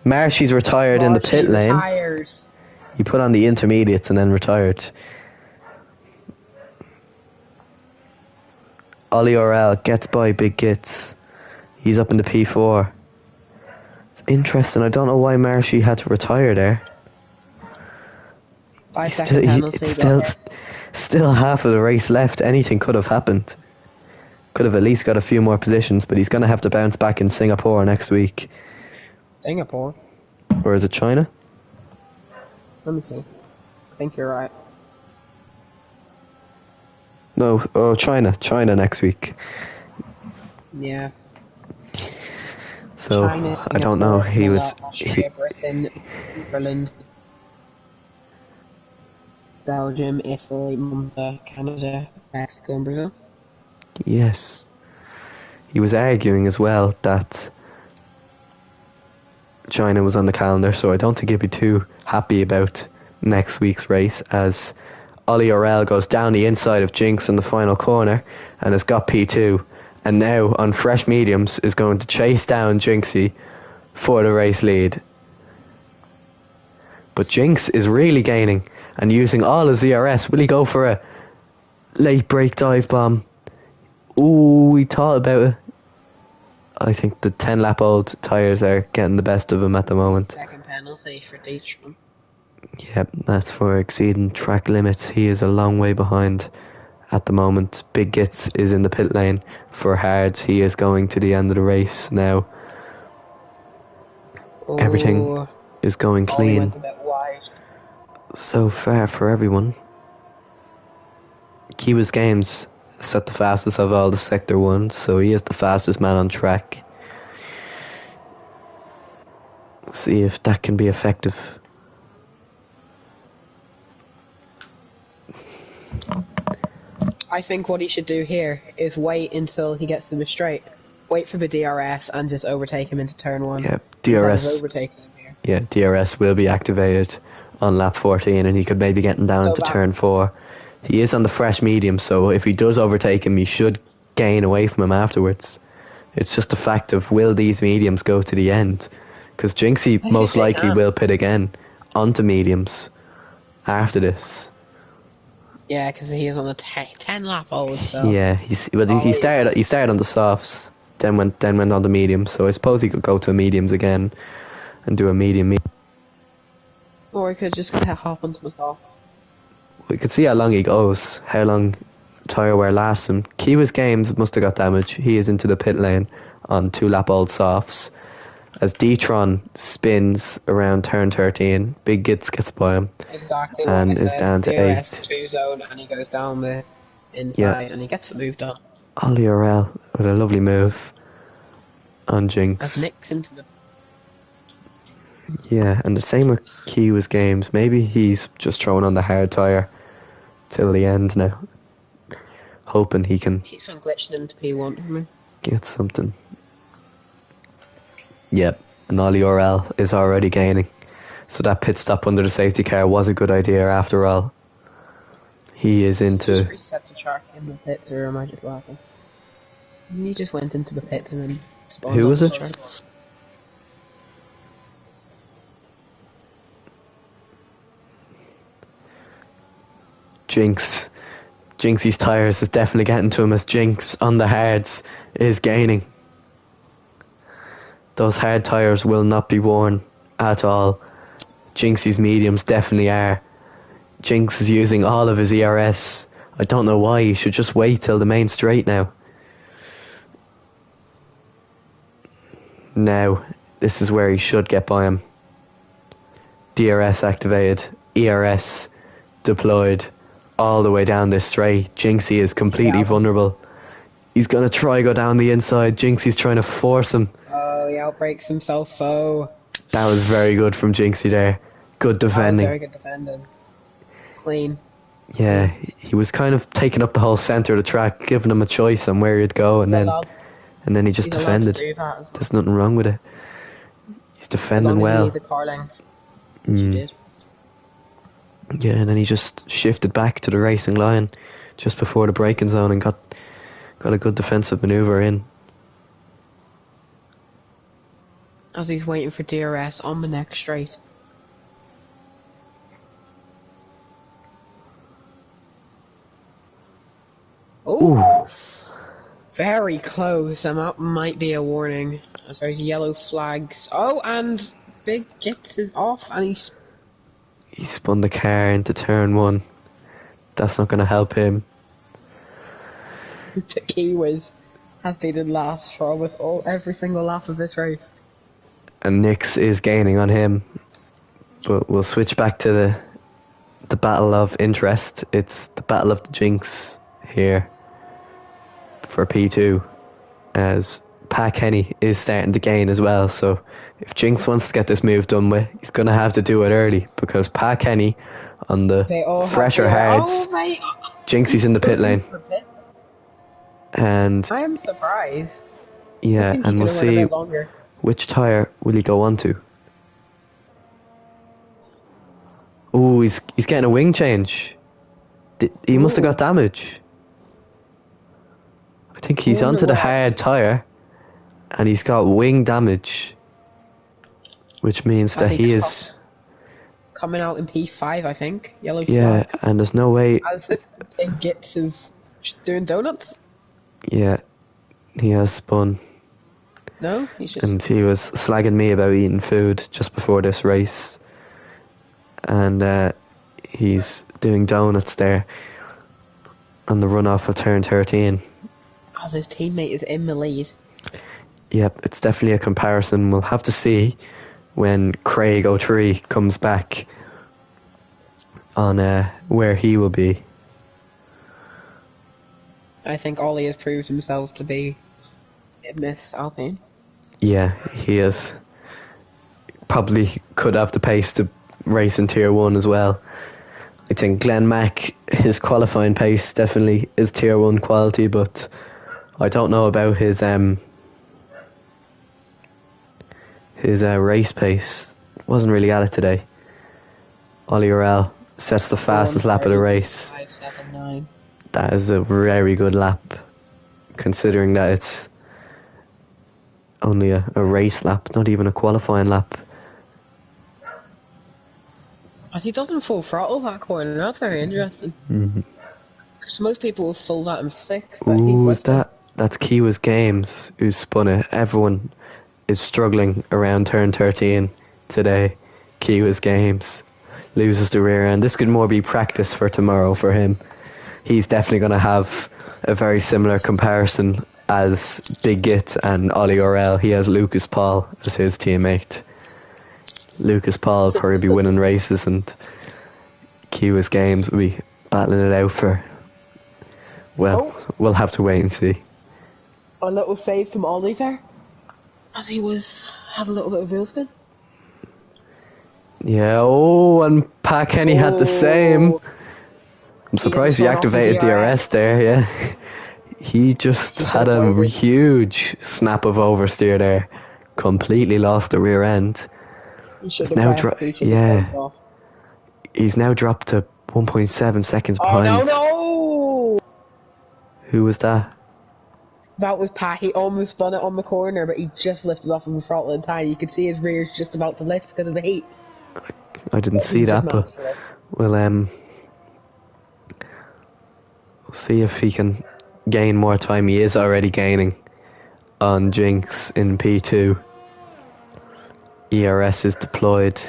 Marshy's retired in the pit lane. Retires. He put on the intermediates and then retired. Ollie Orel gets by Big Gits. He's up in the P4. It's interesting. I don't know why Marshy had to retire there. 5-second penalty. Still half of the race left. Anything could have happened. Could have at least got a few more positions, but he's going to have to bounce back in Singapore next week. Singapore? Or is it China? Let me see. I think you're right. No, China next week. Yeah. So, China, I don't know, Austria, Britain, Ireland, Belgium, Italy, Malta, Canada, Mexico and Brazil. Yes. He was arguing as well that China was on the calendar, so I don't think he'd be too happy about next week's race, as Ollie Orel goes down the inside of Jinx in the final corner and has got P2, and now on fresh mediums is going to chase down Jinxie for the race lead. But Jinx is really gaining and using all his ERS. Will he go for a late break dive bomb? Ooh, he thought about it. I think the 10-lap-old tyres are getting the best of him at the moment. Second penalty for D-Tron. Yep, that's for exceeding track limits. He is a long way behind at the moment. Big Gits is in the pit lane for hards. He is going to the end of the race now. Everything is going clean. Went a bit wide. So far for everyone. Kiwa's Games set the fastest of all the Sector 1, so he is the fastest man on track. See if that can be effective. I think what he should do here is wait until he gets to the straight. Wait for the DRS and just overtake him into turn 1. Yeah, DRS. Overtaking him here. Yeah, DRS will be activated on lap 14, and he could maybe get him down into turn 4. He is on the fresh medium, so if he does overtake him, he should gain away from him afterwards. It's just a fact of, will these mediums go to the end? Because Jinxie most likely will pit again onto mediums after this. Yeah, because he is on the 10-lap old. So yeah, he started on the softs, then went on the mediums. So I suppose he could go to mediums again and do a medium. Or he could just hop onto the softs. We could see how long he goes, how long tyre wear lasts him. Kiwa's Games must have got damage. He is into the pit lane on 2-lap-old softs. As D-Tron spins around turn 13, Big Gits gets by him. Exactly. And is down to 8. 2 zone, and he goes down the inside, and he gets the move done. Ollie Orel with a lovely move on Jinx. As Nick's into the... Yeah, and the same with Kiwa's Games. Maybe he's just throwing on the hard tyre till the end now, hoping he can keeps on glitching into P1 for me. Get something. Yep, and Ollie Orel is already gaining. So that pit stop under the safety car was a good idea after all. He is into... Just reset the track in the pits, or am I just laughing? He just went into the pits and then spawned. Who was it? Jinx. Jinxie's tyres is definitely getting to him, as Jinx on the hards is gaining. Those hard tyres will not be worn at all. Jinxie's mediums definitely are. Jinx is using all of his ERS. I don't know why. He should just wait till the main straight now. Now, this is where he should get by him. DRS activated, ERS deployed, all the way down this straight. Jinxie is completely vulnerable. He's going to try go down the inside. Jinxie's trying to force him. Oh, he outbreaks himself, That was very good from Jinxie there. Good defending. Very good defending. Clean. Yeah, he was kind of taking up the whole centre of the track, giving him a choice on where he'd go, and then he just defended. There's nothing wrong with it. He's defending well. He's a car length. Mm. Did. Yeah, and then he just shifted back to the racing line just before the braking zone and got a good defensive manoeuvre in. As he's waiting for DRS on the next straight. Oh, very close, and that might be a warning. As there's yellow flags. Oh, and Big Gits is off, and he spun the car into turn 1. That's not going to help him. The Kiwis has been in last for almost every single lap of this race. And Nix is gaining on him. But we'll switch back to the battle of interest. It's the battle of the Jinx here for P2, as Pa Kenny is starting to gain as well. So if Jinx wants to get this move done with, he's going to have to do it early, because Pa Kenny on the fresher hards, Jinxie's in the pit lane. And I am surprised. Yeah, and we'll see which tyre will he go on to. Oh, he's getting a wing change. He must have got damage. I think he's onto the hard tyre, and he's got wing damage, which means that he is coming out in P5, I think. Yellow flags. Yeah, and there's no way. As it gets is doing donuts. Yeah, he has spun. No, he's just. And he was slagging me about eating food just before this race, and he's doing donuts there on the runoff of turn 13. As his teammate is in the lead. Yep, it's definitely a comparison. We'll have to see when Craig O'Tree comes back on where he will be. I think Ollie has proved himself to be in this Alpine. Yeah, he is. Probably could have the pace to race in Tier 1 as well. I think Glenn Mack, his qualifying pace definitely is Tier 1 quality, but I don't know about his race pace. Wasn't really at it today. Ollie Orell sets the fastest lap of the race. 5.79. That is a very good lap, considering that it's only a race lap, not even a qualifying lap. As he doesn't full throttle that corner, that's very interesting. Because most people will full that in 6th. Ooh, that's Kiwa's Games who spun it. Everyone is struggling around turn 13 today. Kiwa's Games loses the rear end. This could more be practice for tomorrow for him. He's definitely going to have a very similar comparison as Big Git and Ollie Orell. He has Lucas Paul as his teammate. Lucas Paul will probably be winning races, and Kiwa's Games will be battling it out for, well, we'll have to wait and see. A little save from Ollie there, as he had a little bit of wheel spin. Yeah, and Pa Kenny had the same. I'm surprised he activated DRS there, yeah. He just had a huge snap of oversteer there. Completely lost the rear end. He's now dropped to 1.7 seconds behind. Oh no! Who was that? That was Pat. He almost spun it on the corner, but he just lifted off of the throttle in time. You could see his rear's just about to lift because of the heat. I didn't see that, but we'll see if he can gain more time. He is already gaining on Jinx in P2. ERS is deployed.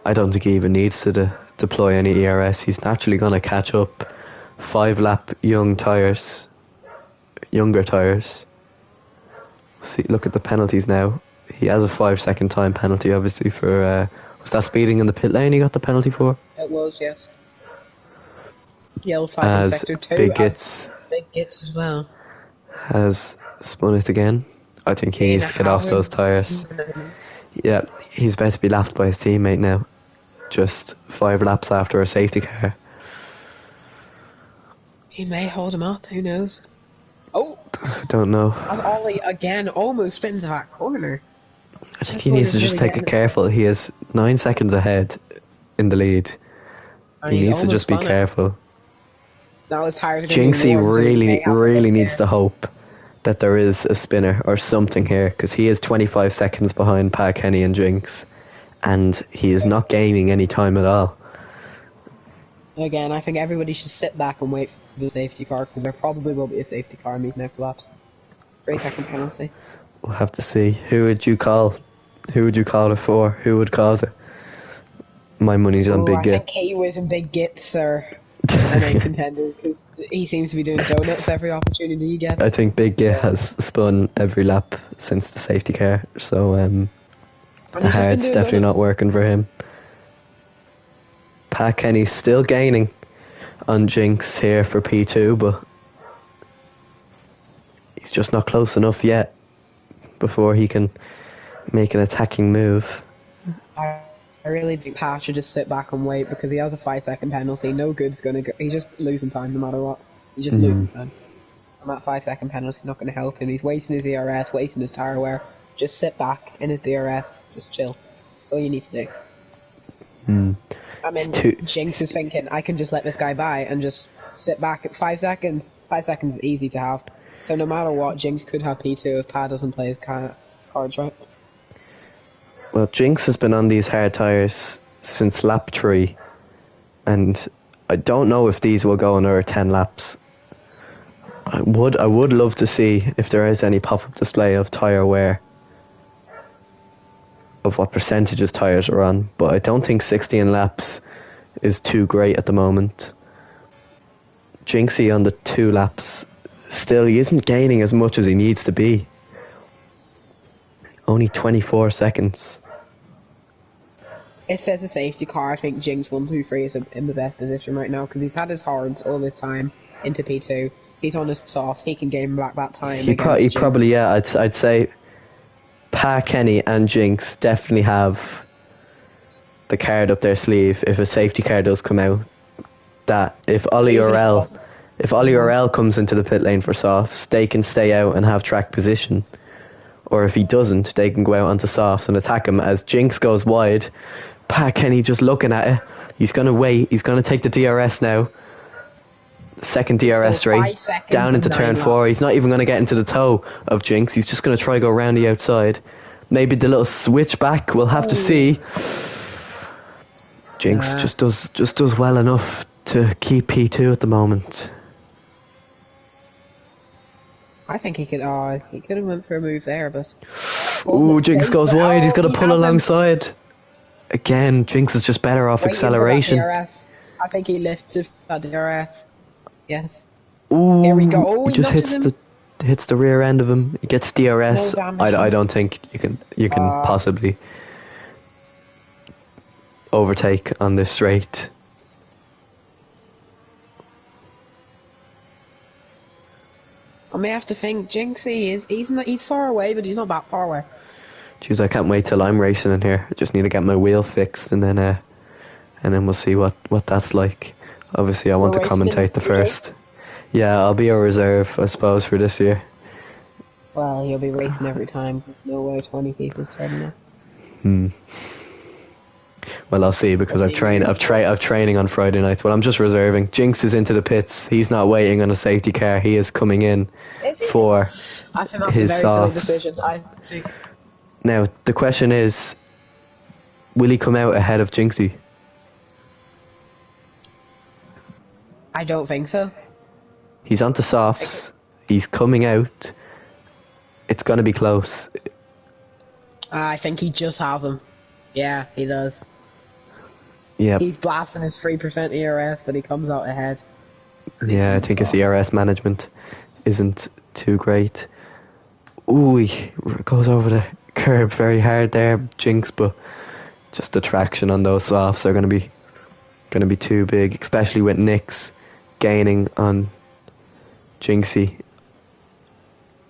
I don't think he even needs to deploy any ERS. He's naturally going to catch up. 5-lap younger tyres. See, look at the penalties now. He has a 5-second time penalty, obviously, for was that speeding in the pit lane he got the penalty for? It was, yes. Yellow flag in As sector 2. Big Gits Big Gits as well. has spun it again. I think he needs to get off those tyres. Yeah, he's about to be lapped by his teammate now. Just 5 laps after a safety car. He may hold him up, who knows? Oh! I don't know. As Ollie again almost spins that corner. I think he needs to just take it careful. He is 9 seconds ahead in the lead. He needs to just be careful. Now his tires are Jinxie really needs to hope that there is a spinner or something here, because he is 25 seconds behind Pat Kenny and Jinx, and he is not gaining any time at all. Again, I think everybody should sit back and wait for the safety car, because there probably will be a safety car meeting after laps. 3-second penalty. We'll have to see. Who would you call? Who would you call it for? Who would cause it? My money's on Big Git. I think Kiwis and Big Gits are the main contenders, because he seems to be doing donuts every opportunity he gets. I think Big Git has spun every lap since the safety car, so the hard's definitely not working for him. Pat Kenny's still gaining on Jinx here for P2, but he's just not close enough yet before he can make an attacking move. I really think Pat should just sit back and wait, because he has a 5-second penalty. No good's gonna go. He's just losing time no matter what. He's just losing time. And that 5-second penalty's not gonna help him. He's wasting his ERS, wasting his tire wear. Just sit back in his DRS, just chill. That's all you need to do. I mean, Jinx is thinking, I can just let this guy by and just sit back at 5 seconds. 5 seconds is easy to have. So no matter what, Jinx could have P2 if Pat doesn't play his cards right. Well, Jinx has been on these hard tyres since lap 3, and I don't know if these will go another 10 laps. I would love to see if there is any pop-up display of tyre wear, of what percentages tyres are on, but I don't think 16 laps is too great at the moment. Jinxie on the 2 laps, still he isn't gaining as much as he needs to be. Only 24 seconds. If there's a safety car, I think Jinx 1, 2, 3 is in the best position right now, because he's had his hards all this time into P2. He's on his softs, he can gain back that time. He probably, yeah, I'd say Pat Kenny and Jinx definitely have the card up their sleeve if a safety car does come out. That if Ollie or L comes into the pit lane for softs, they can stay out and have track position. Or if he doesn't, they can go out onto softs and attack him. As Jinx goes wide, Pat Kenny just looking at it. He's going to wait. He's going to take the DRS now. Second DRS straight. Down into turn 4. He's not even going to get into the toe of Jinx. He's just going to try go around the outside. Maybe the little switch back. We'll have to see. Jinx just does well enough to keep P2 at the moment. I think he could have went for a move there, but... Ooh, Jinx goes wide. He's got to pull alongside. Again, Jinx is just better off acceleration. I think he lifted that DRS. Yes. Ooh, here we go. Oh, he just hits the rear end of him. He gets DRS. No I don't think you can possibly overtake on this straight. I may have to think Jinxie he's far away, but he's not that far away. Jeez, I can't wait till I'm racing in here. I just need to get my wheel fixed, and then we'll see what that's like. Obviously, I want to commentate the first. Yeah, I'll be a reserve, I suppose, for this year. Well, you'll be racing every time. There's no way 20 people's turning up. Well, I'll see, because I've training on Friday nights. Well, I'm just reserving. Jinx is into the pits. He's not waiting on a safety car. He is coming in for his I think that's a very silly decision. Now, the question is, will he come out ahead of Jinxie? I don't think so. He's onto softs. He's coming out. It's going to be close. I think he just has him. Yeah, he does. Yeah. He's blasting his 3% ERS, but he comes out ahead. Yeah, I think his ERS management isn't too great. Ooh, he goes over the curb very hard there, Jinx, but just the traction on those softs are going to be too big, especially with Nyx gaining on Jinxie.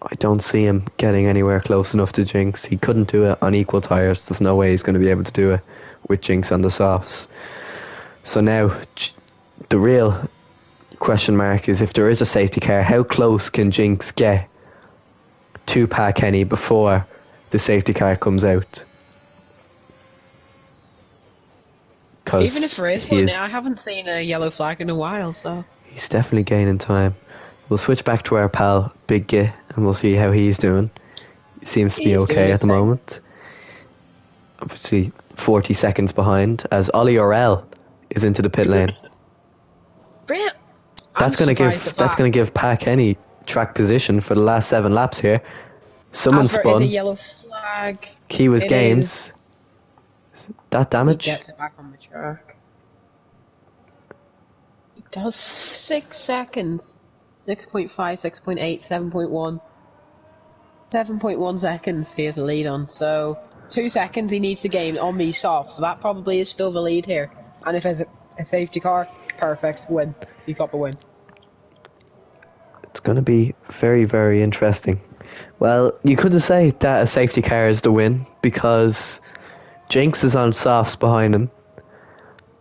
I don't see him getting anywhere close enough to Jinx. He couldn't do it on equal tyres. There's no way he's going to be able to do it with Jinx on the softs. So now, the real question mark is, if there is a safety car, how close can Jinx get to Pat Kenny before the safety car comes out? Even if there is one, I haven't seen a yellow flag in a while, so... He's definitely gaining time. We'll switch back to our pal, Big Git, and we'll see how he's doing. He seems to be okay at the moment. Obviously, 40 seconds behind, as Ollie Orell is into the pit lane. That's going to give Pat Kenny track position for the last 7 laps here. Someone spun. Is a yellow flag. Kiwa's Games. Is that damage? He gets it back on the track. He does 6 seconds. 6.5, 6.8, 7.1. 7.1 seconds he has the lead on. So 2 seconds he needs to gain on these softs. So that probably is still the lead here. And if there's a safety car, perfect, win. He's got the win. It's going to be very, very interesting. Well, you couldn't say that a safety car is the win, because Jinx is on softs behind him.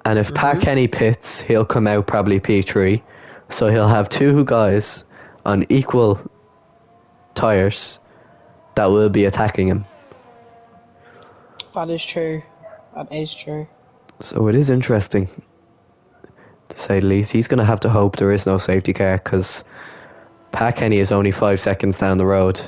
And if Pat Kenny pits, he'll come out probably P3. So he'll have 2 guys on equal tyres that will be attacking him. That is true. That is true. So it is interesting, to say the least. He's going to have to hope there is no safety car, because Pat Kenny is only 5 seconds down the road.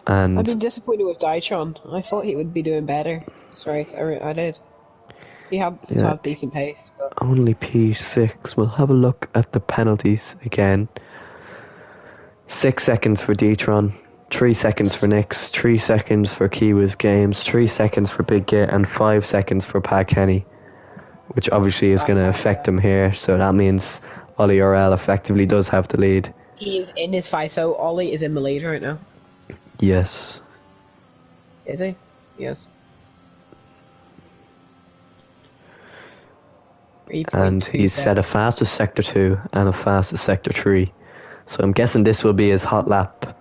And I've been disappointed with Dytron. I thought he would be doing better. Sorry, I did. He had to have decent pace. But... Only P6. We'll have a look at the penalties again. 6 seconds for Dytron, 3 seconds for Nyx, 3 seconds for Kiwa's Games, 3 seconds for Big Git, and 5 seconds for Pat Kenny, which obviously is going to affect him here. So that means Ollie Orell effectively does have the lead. He is in his fight, so Ollie is in the lead right now. Yes. Is he? Yes. And he's set a fastest Sector 2 and a fastest Sector 3. So I'm guessing this will be his hot lap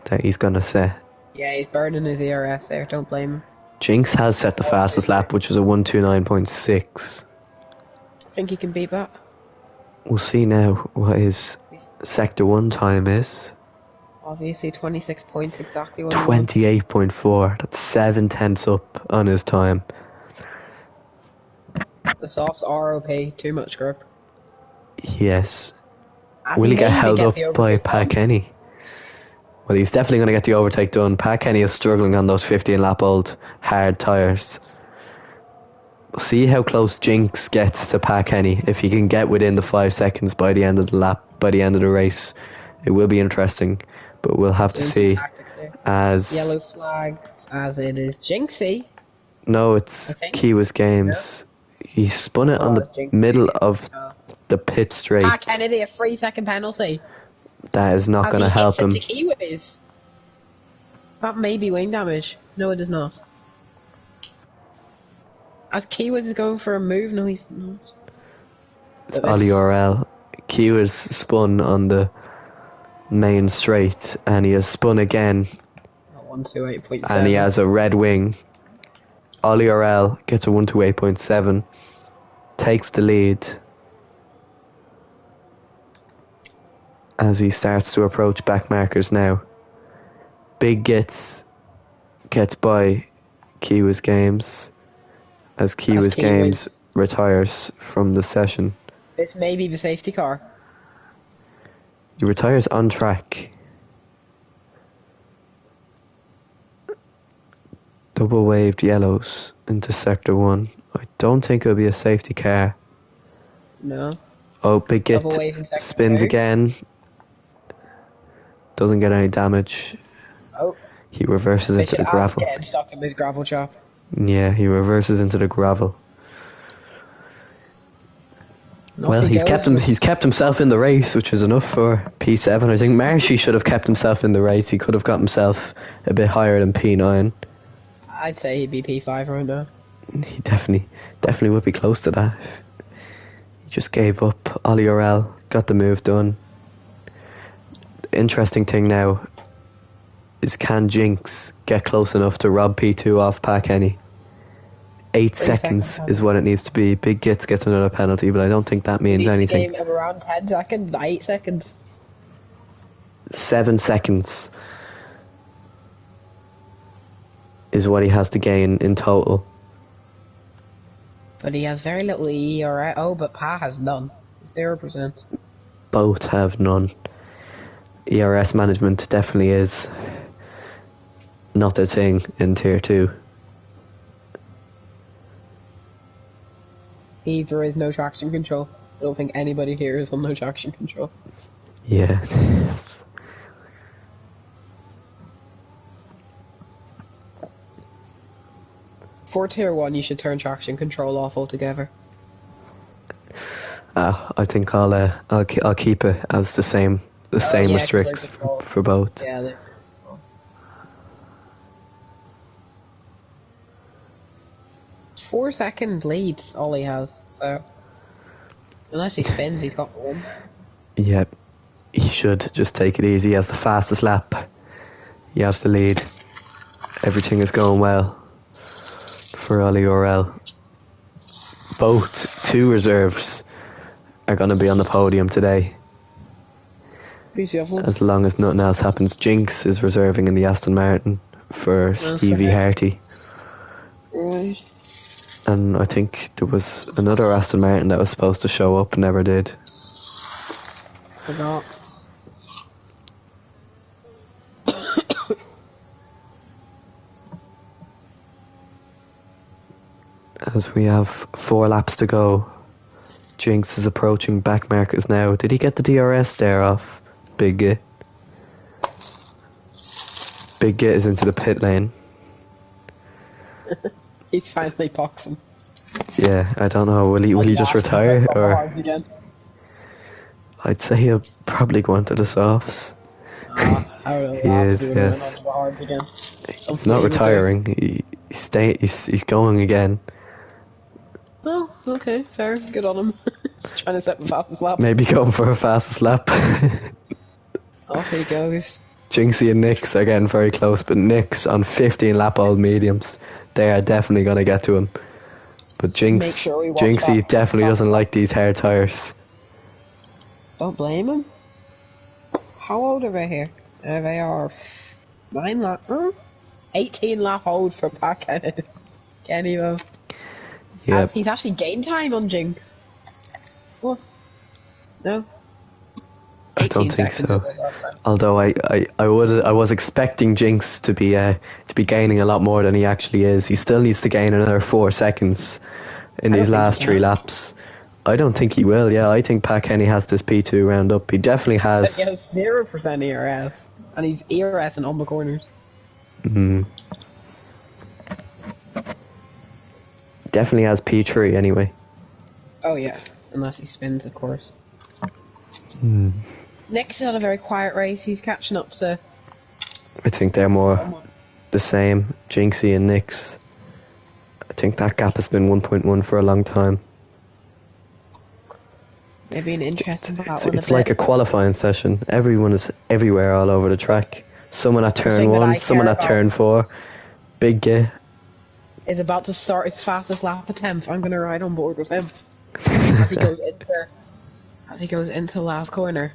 that he's going to set. Yeah, he's burning his ERS there, don't blame him. Jinx has set the fastest lap, which is a 129.6. I think he can beat that. We'll see now what his Sector 1 time is. Obviously 26 points, exactly what 28.4. That's 7 tenths up on his time. The softs are OP, too much grip. Yes. Will he get held up by Pat Kenny? Well, he's definitely going to get the overtake done. Pat Kenny is struggling on those 15 lap old hard tyres. We'll see how close Jinx gets to Pat Kenny. If he can get within the 5 seconds by the end of the lap, by the end of the race, it will be interesting. But we'll have to see. As yellow flag, as it is Jinxie. No, it's Kiwa's Games. He spun it on the middle of the pit straight. Pat Kennedy, a 3-second penalty. That is not going to help him. That may be wing damage. No, it is not. As Kiwas is going for a move, no, he's not. It's Ollie Orell. Kiwa's spun on the main straight, and he has spun again. 128.7. And he has a red wing. Ollie Orell gets a 128.7, takes the lead as he starts to approach back markers now. Big gets by Kiwa's Games as Kiwa's Games retires from the session. This may be the safety car. He retires on track. Double waved yellows into Sector 1. I don't think it'll be a safety car. No. Oh, Big Git spins again. Doesn't get any damage. Oh. He reverses into the gravel. Getting stuck in his gravel chop. Yeah, he reverses into the gravel. And off Well, he he's goes. he's kept himself in the race, which is enough for P7. I think Marshy should have kept himself in the race. He could have got himself a bit higher than P9. I'd say he'd be P5 right now. He definitely would be close to that. He just gave up. Ollie Orell got the move done. The interesting thing now is, can Jinx get close enough to rob P2 off Pat Kenny? 8 seconds is what it needs to be. Big Gits gets another penalty, but I don't think that means anything. Game of around 10 seconds, 8 seconds. 7 seconds is what he has to gain in total. But he has very little ERA. Oh, but Pa has none. 0%. Both have none. ERS management definitely is not a thing in Tier 2. There is no traction control. I don't think anybody here is on no traction control. Yeah. For Tier 1, you should turn traction control off altogether. I think I'll keep it as the same restricts for both. Yeah, they're 4-second leads all he has, so unless he spins, he's got the win. Yeah, he should just take it easy. He has the fastest lap. He has the lead. Everything is going well for Ollie Orell. Both 2 reserves are going to be on the podium today. As long as nothing else happens. Jinx is reserving in the Aston Martin for Stevie Harty. Right. And I think there was another Aston Martin that was supposed to show up and never did. Forgot. As we have 4 laps to go, Jinx is approaching back markers now. Did he get the DRS there off Big Git? Big Git is into the pit lane. He's finally boxing. Yeah, I don't know. Will he just retire, or? I'd say he'll probably go into the softs. He is, yes. He's not retiring. He's going again. Oh, okay, fair. Good on him. He's trying to set the fastest lap. Maybe going for a fastest lap. Off he goes. Jinxie and Nix are getting very close, but Nix on 15 lap old mediums, they are definitely going to get to him. But Jinxie definitely doesn't like these hard tyres. Don't blame him. How old are they here? They are 18 lap old for Pat Kenny though. Yeah. He's actually gained time on Jinx. What? No? I don't think so. Although I was expecting Jinx to be gaining a lot more than he actually is. He still needs to gain another 4 seconds in these last 3 laps. I don't think he will. Yeah, I think Pat Kenny has this P2 round up. He definitely has. He has 0% ERS, and he's ERS in all the corners. Definitely has P3 anyway. Oh yeah, unless he spins, of course. Nick's had a very quiet race. He's catching up to. I think they're more the same. Jinxie and Nix. I think that gap has been 1.1 for a long time. Maybe an interesting It's like a qualifying session. Everyone is everywhere all over the track. Someone at turn 1, someone at turn 4. Big Git is about to start his fastest lap attempt. I'm going to ride on board with him as he goes into the last corner.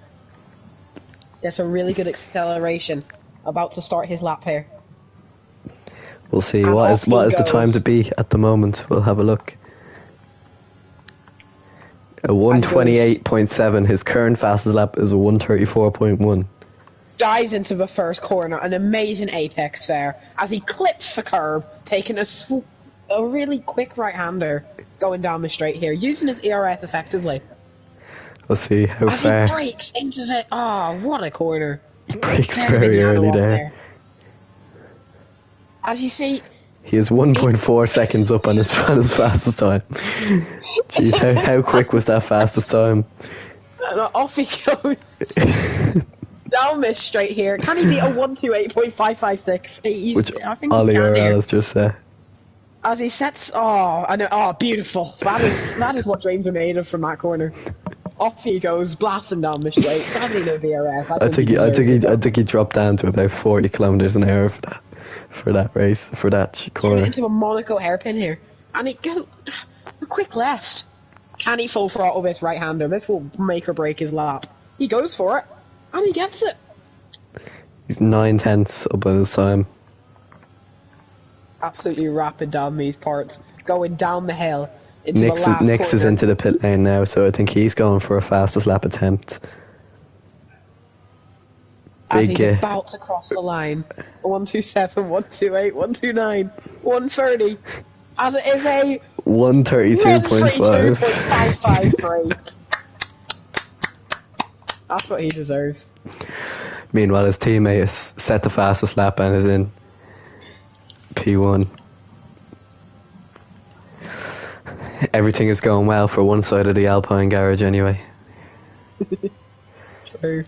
There's a really good acceleration. About to start his lap here. We'll see. What is the time to be at the moment? We'll have a look. A 128.7. His current fastest lap is a 134.1. Dives into the first corner, an amazing apex there as he clips the curb, taking a really quick right-hander going down the straight here, using his ERS effectively. We'll see how far. As he breaks into the... Oh, what a corner. He breaks very early there. As you see... He is 1.4 seconds up on his fastest time. Jeez, how quick was that fastest time? And off he goes. Down this straight here. Can he beat a 128.556? Which I think he Ollie can RL here. has just said. As he sets, I know, beautiful. That is what dreams are made of from that corner. Off he goes, blasting down the straight. Sadly, no DRS. I think he dropped down to about 40 kilometers an hour for that race, for that Turn it corner. into a Monaco hairpin here, and he goes a quick left. Can he full throttle this right-hander? This will make or break his lap. He goes for it, and he gets it. He's 9/10 up on his time. Absolutely rapid down these parts, going down the hill into the last Nix is corner. into the pit lane now, so I think he's going for a fastest lap attempt. As he's about to cross the line. 127, 128, 129, 130. As it is a 132.5. 132.553. That's what he deserves. Meanwhile, his teammate has set the fastest lap and is in P1. Everything is going well for one side of the Alpine garage anyway. True.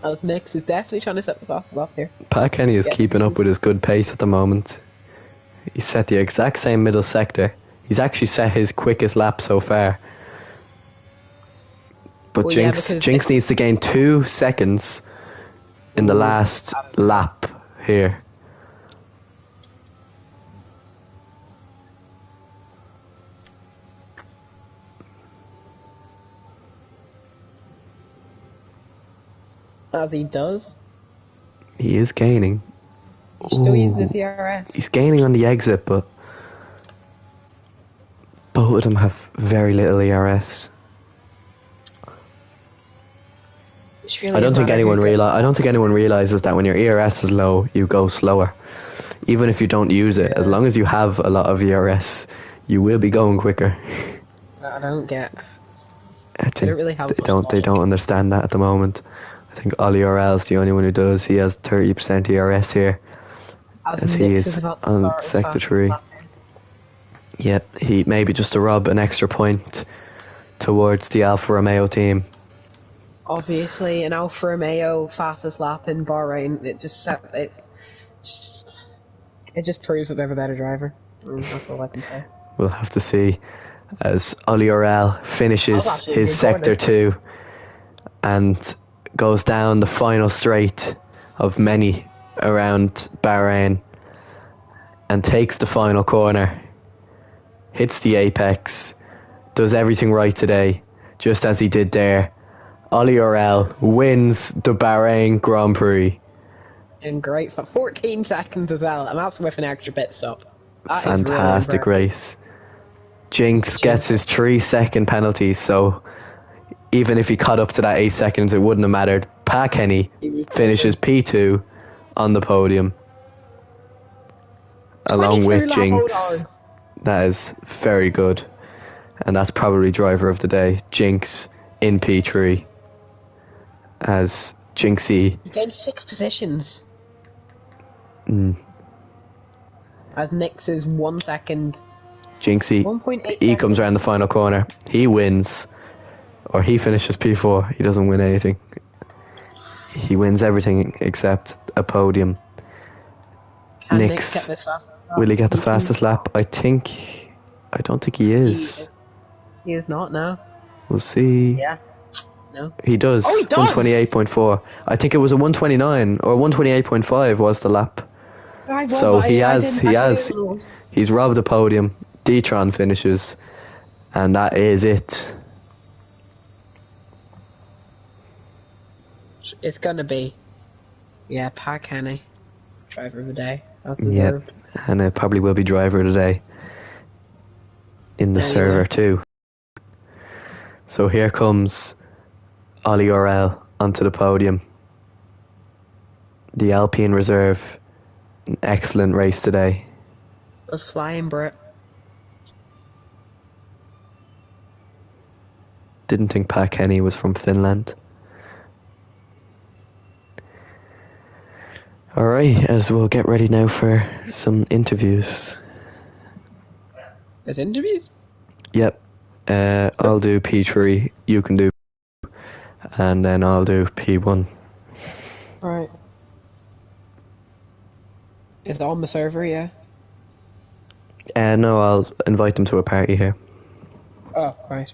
As Nix is definitely trying to set the fastest lap here. Pat Kenny is keeping up with his good pace at the moment. He set the exact same middle sector. He's actually set his quickest lap so far. But Well, Jinx needs to gain 2 seconds in the last lap here. As he does. He is gaining. He's still using his ERS. He's gaining on the exit, but both of them have very little ERS. I don't think anyone realizes that when your ERS is low, you go slower. Even if you don't use it, as long as you have a lot of ERS, you will be going quicker. I don't get. I think They don't really have. they don't understand that at the moment. I think Ollie RL is the only one who does. He has 30% ERS here, as he is on sector 3. Yep, he maybe just to rob an extra point towards the Alfa Romeo team. Obviously, an Alfa Romeo fastest lap in Bahrain. It just proves that they're a better driver. That's all I can say. We'll have to see as Ollie RL finishes his sector 2 and goes down the final straight of many around Bahrain and takes the final corner, hits the apex, does everything right today, just as he did there. Ollie RL wins the Bahrain Grand Prix. And great for 14 seconds as well, and that's with an extra pit stop. Fantastic race. Jinx gets his 3-second penalty, so even if he caught up to that 8 seconds, it wouldn't have mattered. Pat Kenny finishes P2 on the podium, along with Jinx. That is very good, and that's probably driver of the day. Jinx in P3, as Jinxie. He gained 6 positions. As Nix is 1 second. Jinxie, 1.8 he comes around the final corner. He wins, or he finishes P4. He doesn't win anything. He wins everything except a podium. Nix, will he get the fastest lap? I don't think he is. He is not now. We'll see. Yeah. No. He does. Oh, he does! 128.4. I think it was a 129 or 128.5 was the lap. So he's robbed a podium. D-Tron finishes, and that is it. It's gonna be, Pat Kenny, driver of the day, as deserved. Yep, and it probably will be driver of the day in the server too. So here comes Ollie RL onto the podium. The Alpine Reserve, an excellent race today. A flying Brit. Didn't think Pat Kenny was from Finland. Alright, as we'll get ready now for some interviews. There's interviews? Yep. I'll do P3, you can do, and then I'll do P1. Right. Is it on the server, yeah? No, I'll invite them to a party here. Oh, right.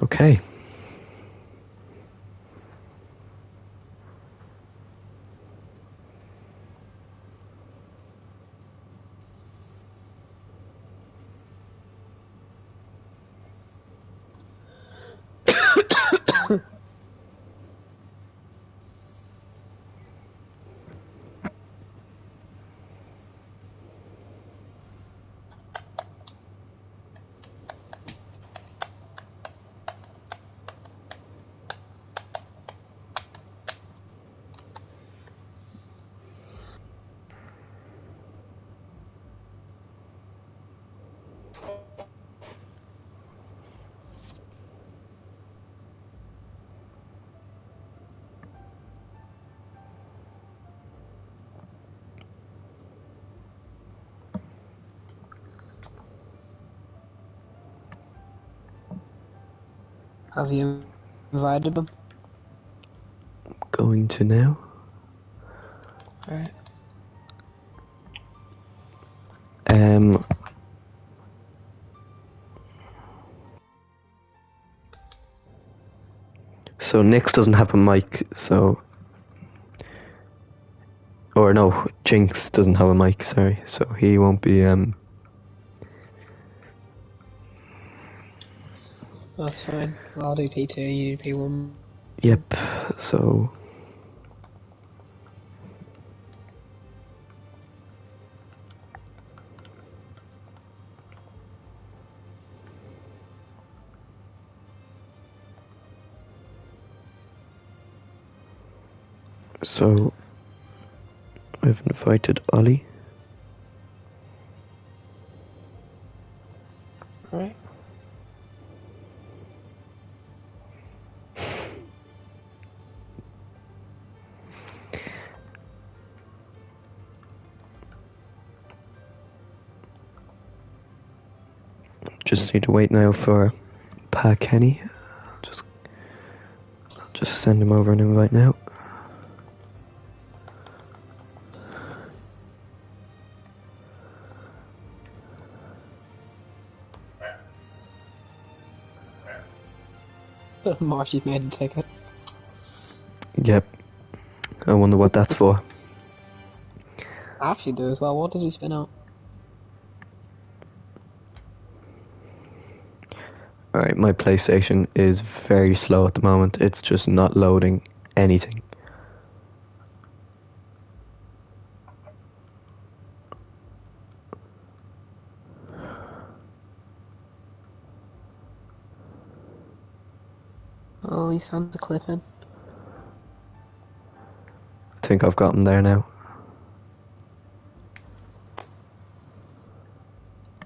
Okay. Have you invited them? Going to now. Right. So Nix doesn't have a mic, so... Or no, Jinx doesn't have a mic, sorry, so he won't be, That's fine. I'll do P2, you do P1. Yep, so... So, I've invited Ollie. Right. Just need to wait now for Pa Kenny. I'll just send him over an invite now. Marty's made the ticket. Yep. I wonder what that's for. I actually do as well. What did you spin out? Alright, my PlayStation is very slow at the moment. It's just not loading anything. Oh, he sent the clip in. I think I've got him there now.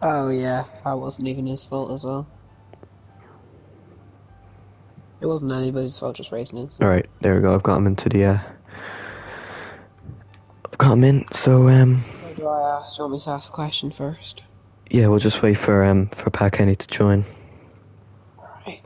Oh yeah, that wasn't even his fault as well. It wasn't anybody's fault, just racing it. Alright, there we go. I've got him into the, I've got him in, so, So do you want me to ask a question first? yeah, we'll just wait for Pa Kenny to join. Alright.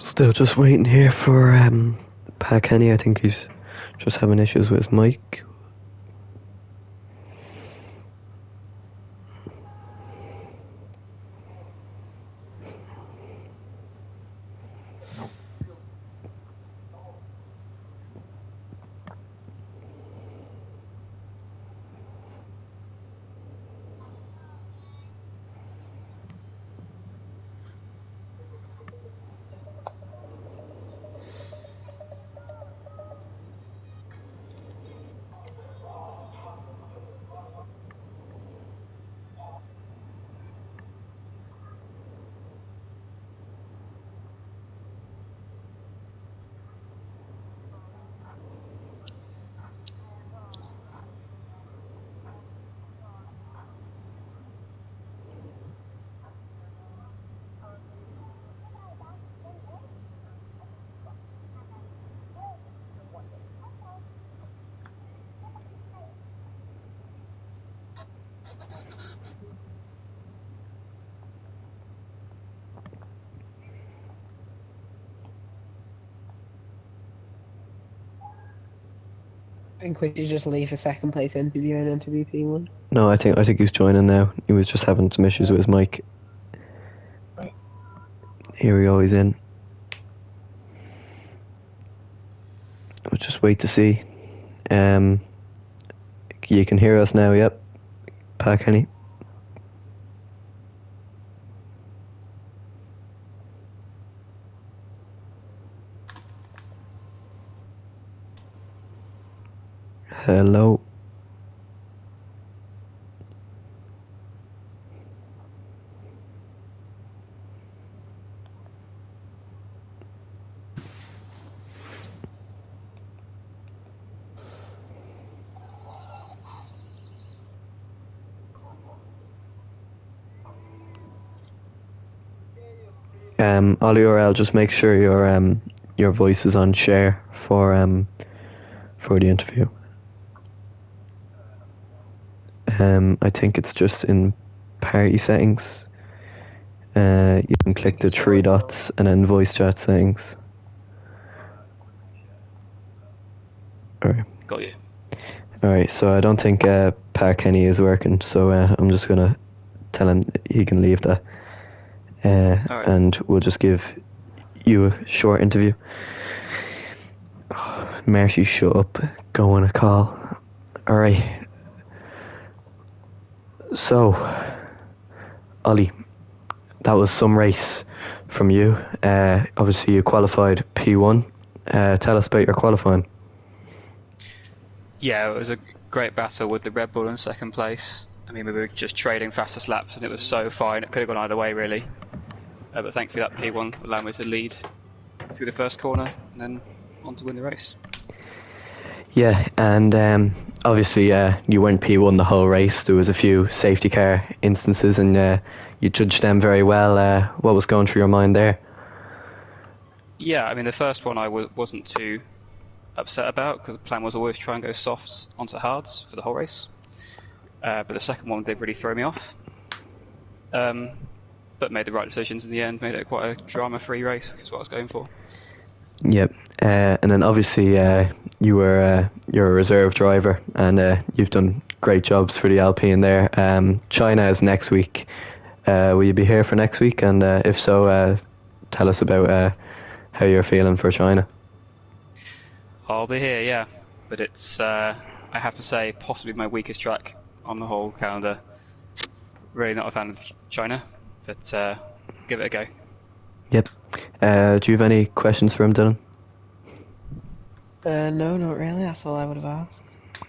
Still just waiting here for Pat Kenny. I think he's just having issues with his mic. I think we should just leave a second place interview and interview P1. No, I think he's joining now. He was just having some issues with his mic. Right. Here we go, he's in. We'll just wait to see. You can hear us now, yep. Pat Kenny. Hello. Ollie or Al, just make sure your voice is on share for the interview. I think it's just in party settings. You can click the three dots and then voice chat settings. Alright. Got you. Alright, so I don't think Pat Kenny is working, so I'm just gonna tell him he can leave that. Right. And we'll just give you a short interview. Oh, Mercy, shut up. Go on a call. Alright. So, Ollie, that was some race from you. Obviously, you qualified P1. Tell us about your qualifying. Yeah, it was a great battle with the Red Bull in second place. I mean, we were just trading fastest laps and it was so fine. It could have gone either way, really. But thankfully that P1 allowed me to lead through the first corner and then on to win the race. Yeah, and obviously you weren't P1 the whole race. There was a few safety car instances and you judged them very well. What was going through your mind there? Yeah, I mean, the first one I wasn't too upset about because the plan was always try and go softs onto hards for the whole race. But the second one did really throw me off. But made the right decisions in the end, made it quite a drama-free race, which is what I was going for. Yep, and then obviously you're a reserve driver and you've done great jobs for the Alpine there. China is next week. Will you be here for next week? And if so, tell us about how you're feeling for China. I'll be here, yeah. But it's, I have to say, possibly my weakest track on the whole calendar. Really not a fan of China, but give it a go. Yep. Do you have any questions for him, Dylan? No, not really. That's all I would have asked.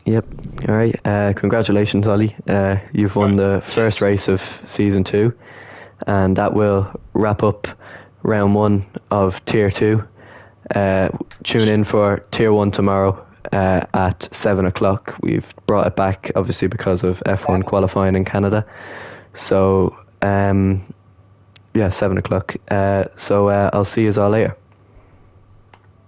Yep. All right. Congratulations, Ollie. You've won the first race of season 2, and that will wrap up round 1 of Tier 2. Tune in for Tier 1 tomorrow at 7 o'clock. We've brought it back, obviously, because of F1 qualifying in Canada. So, 7 o'clock. So I'll see you all later.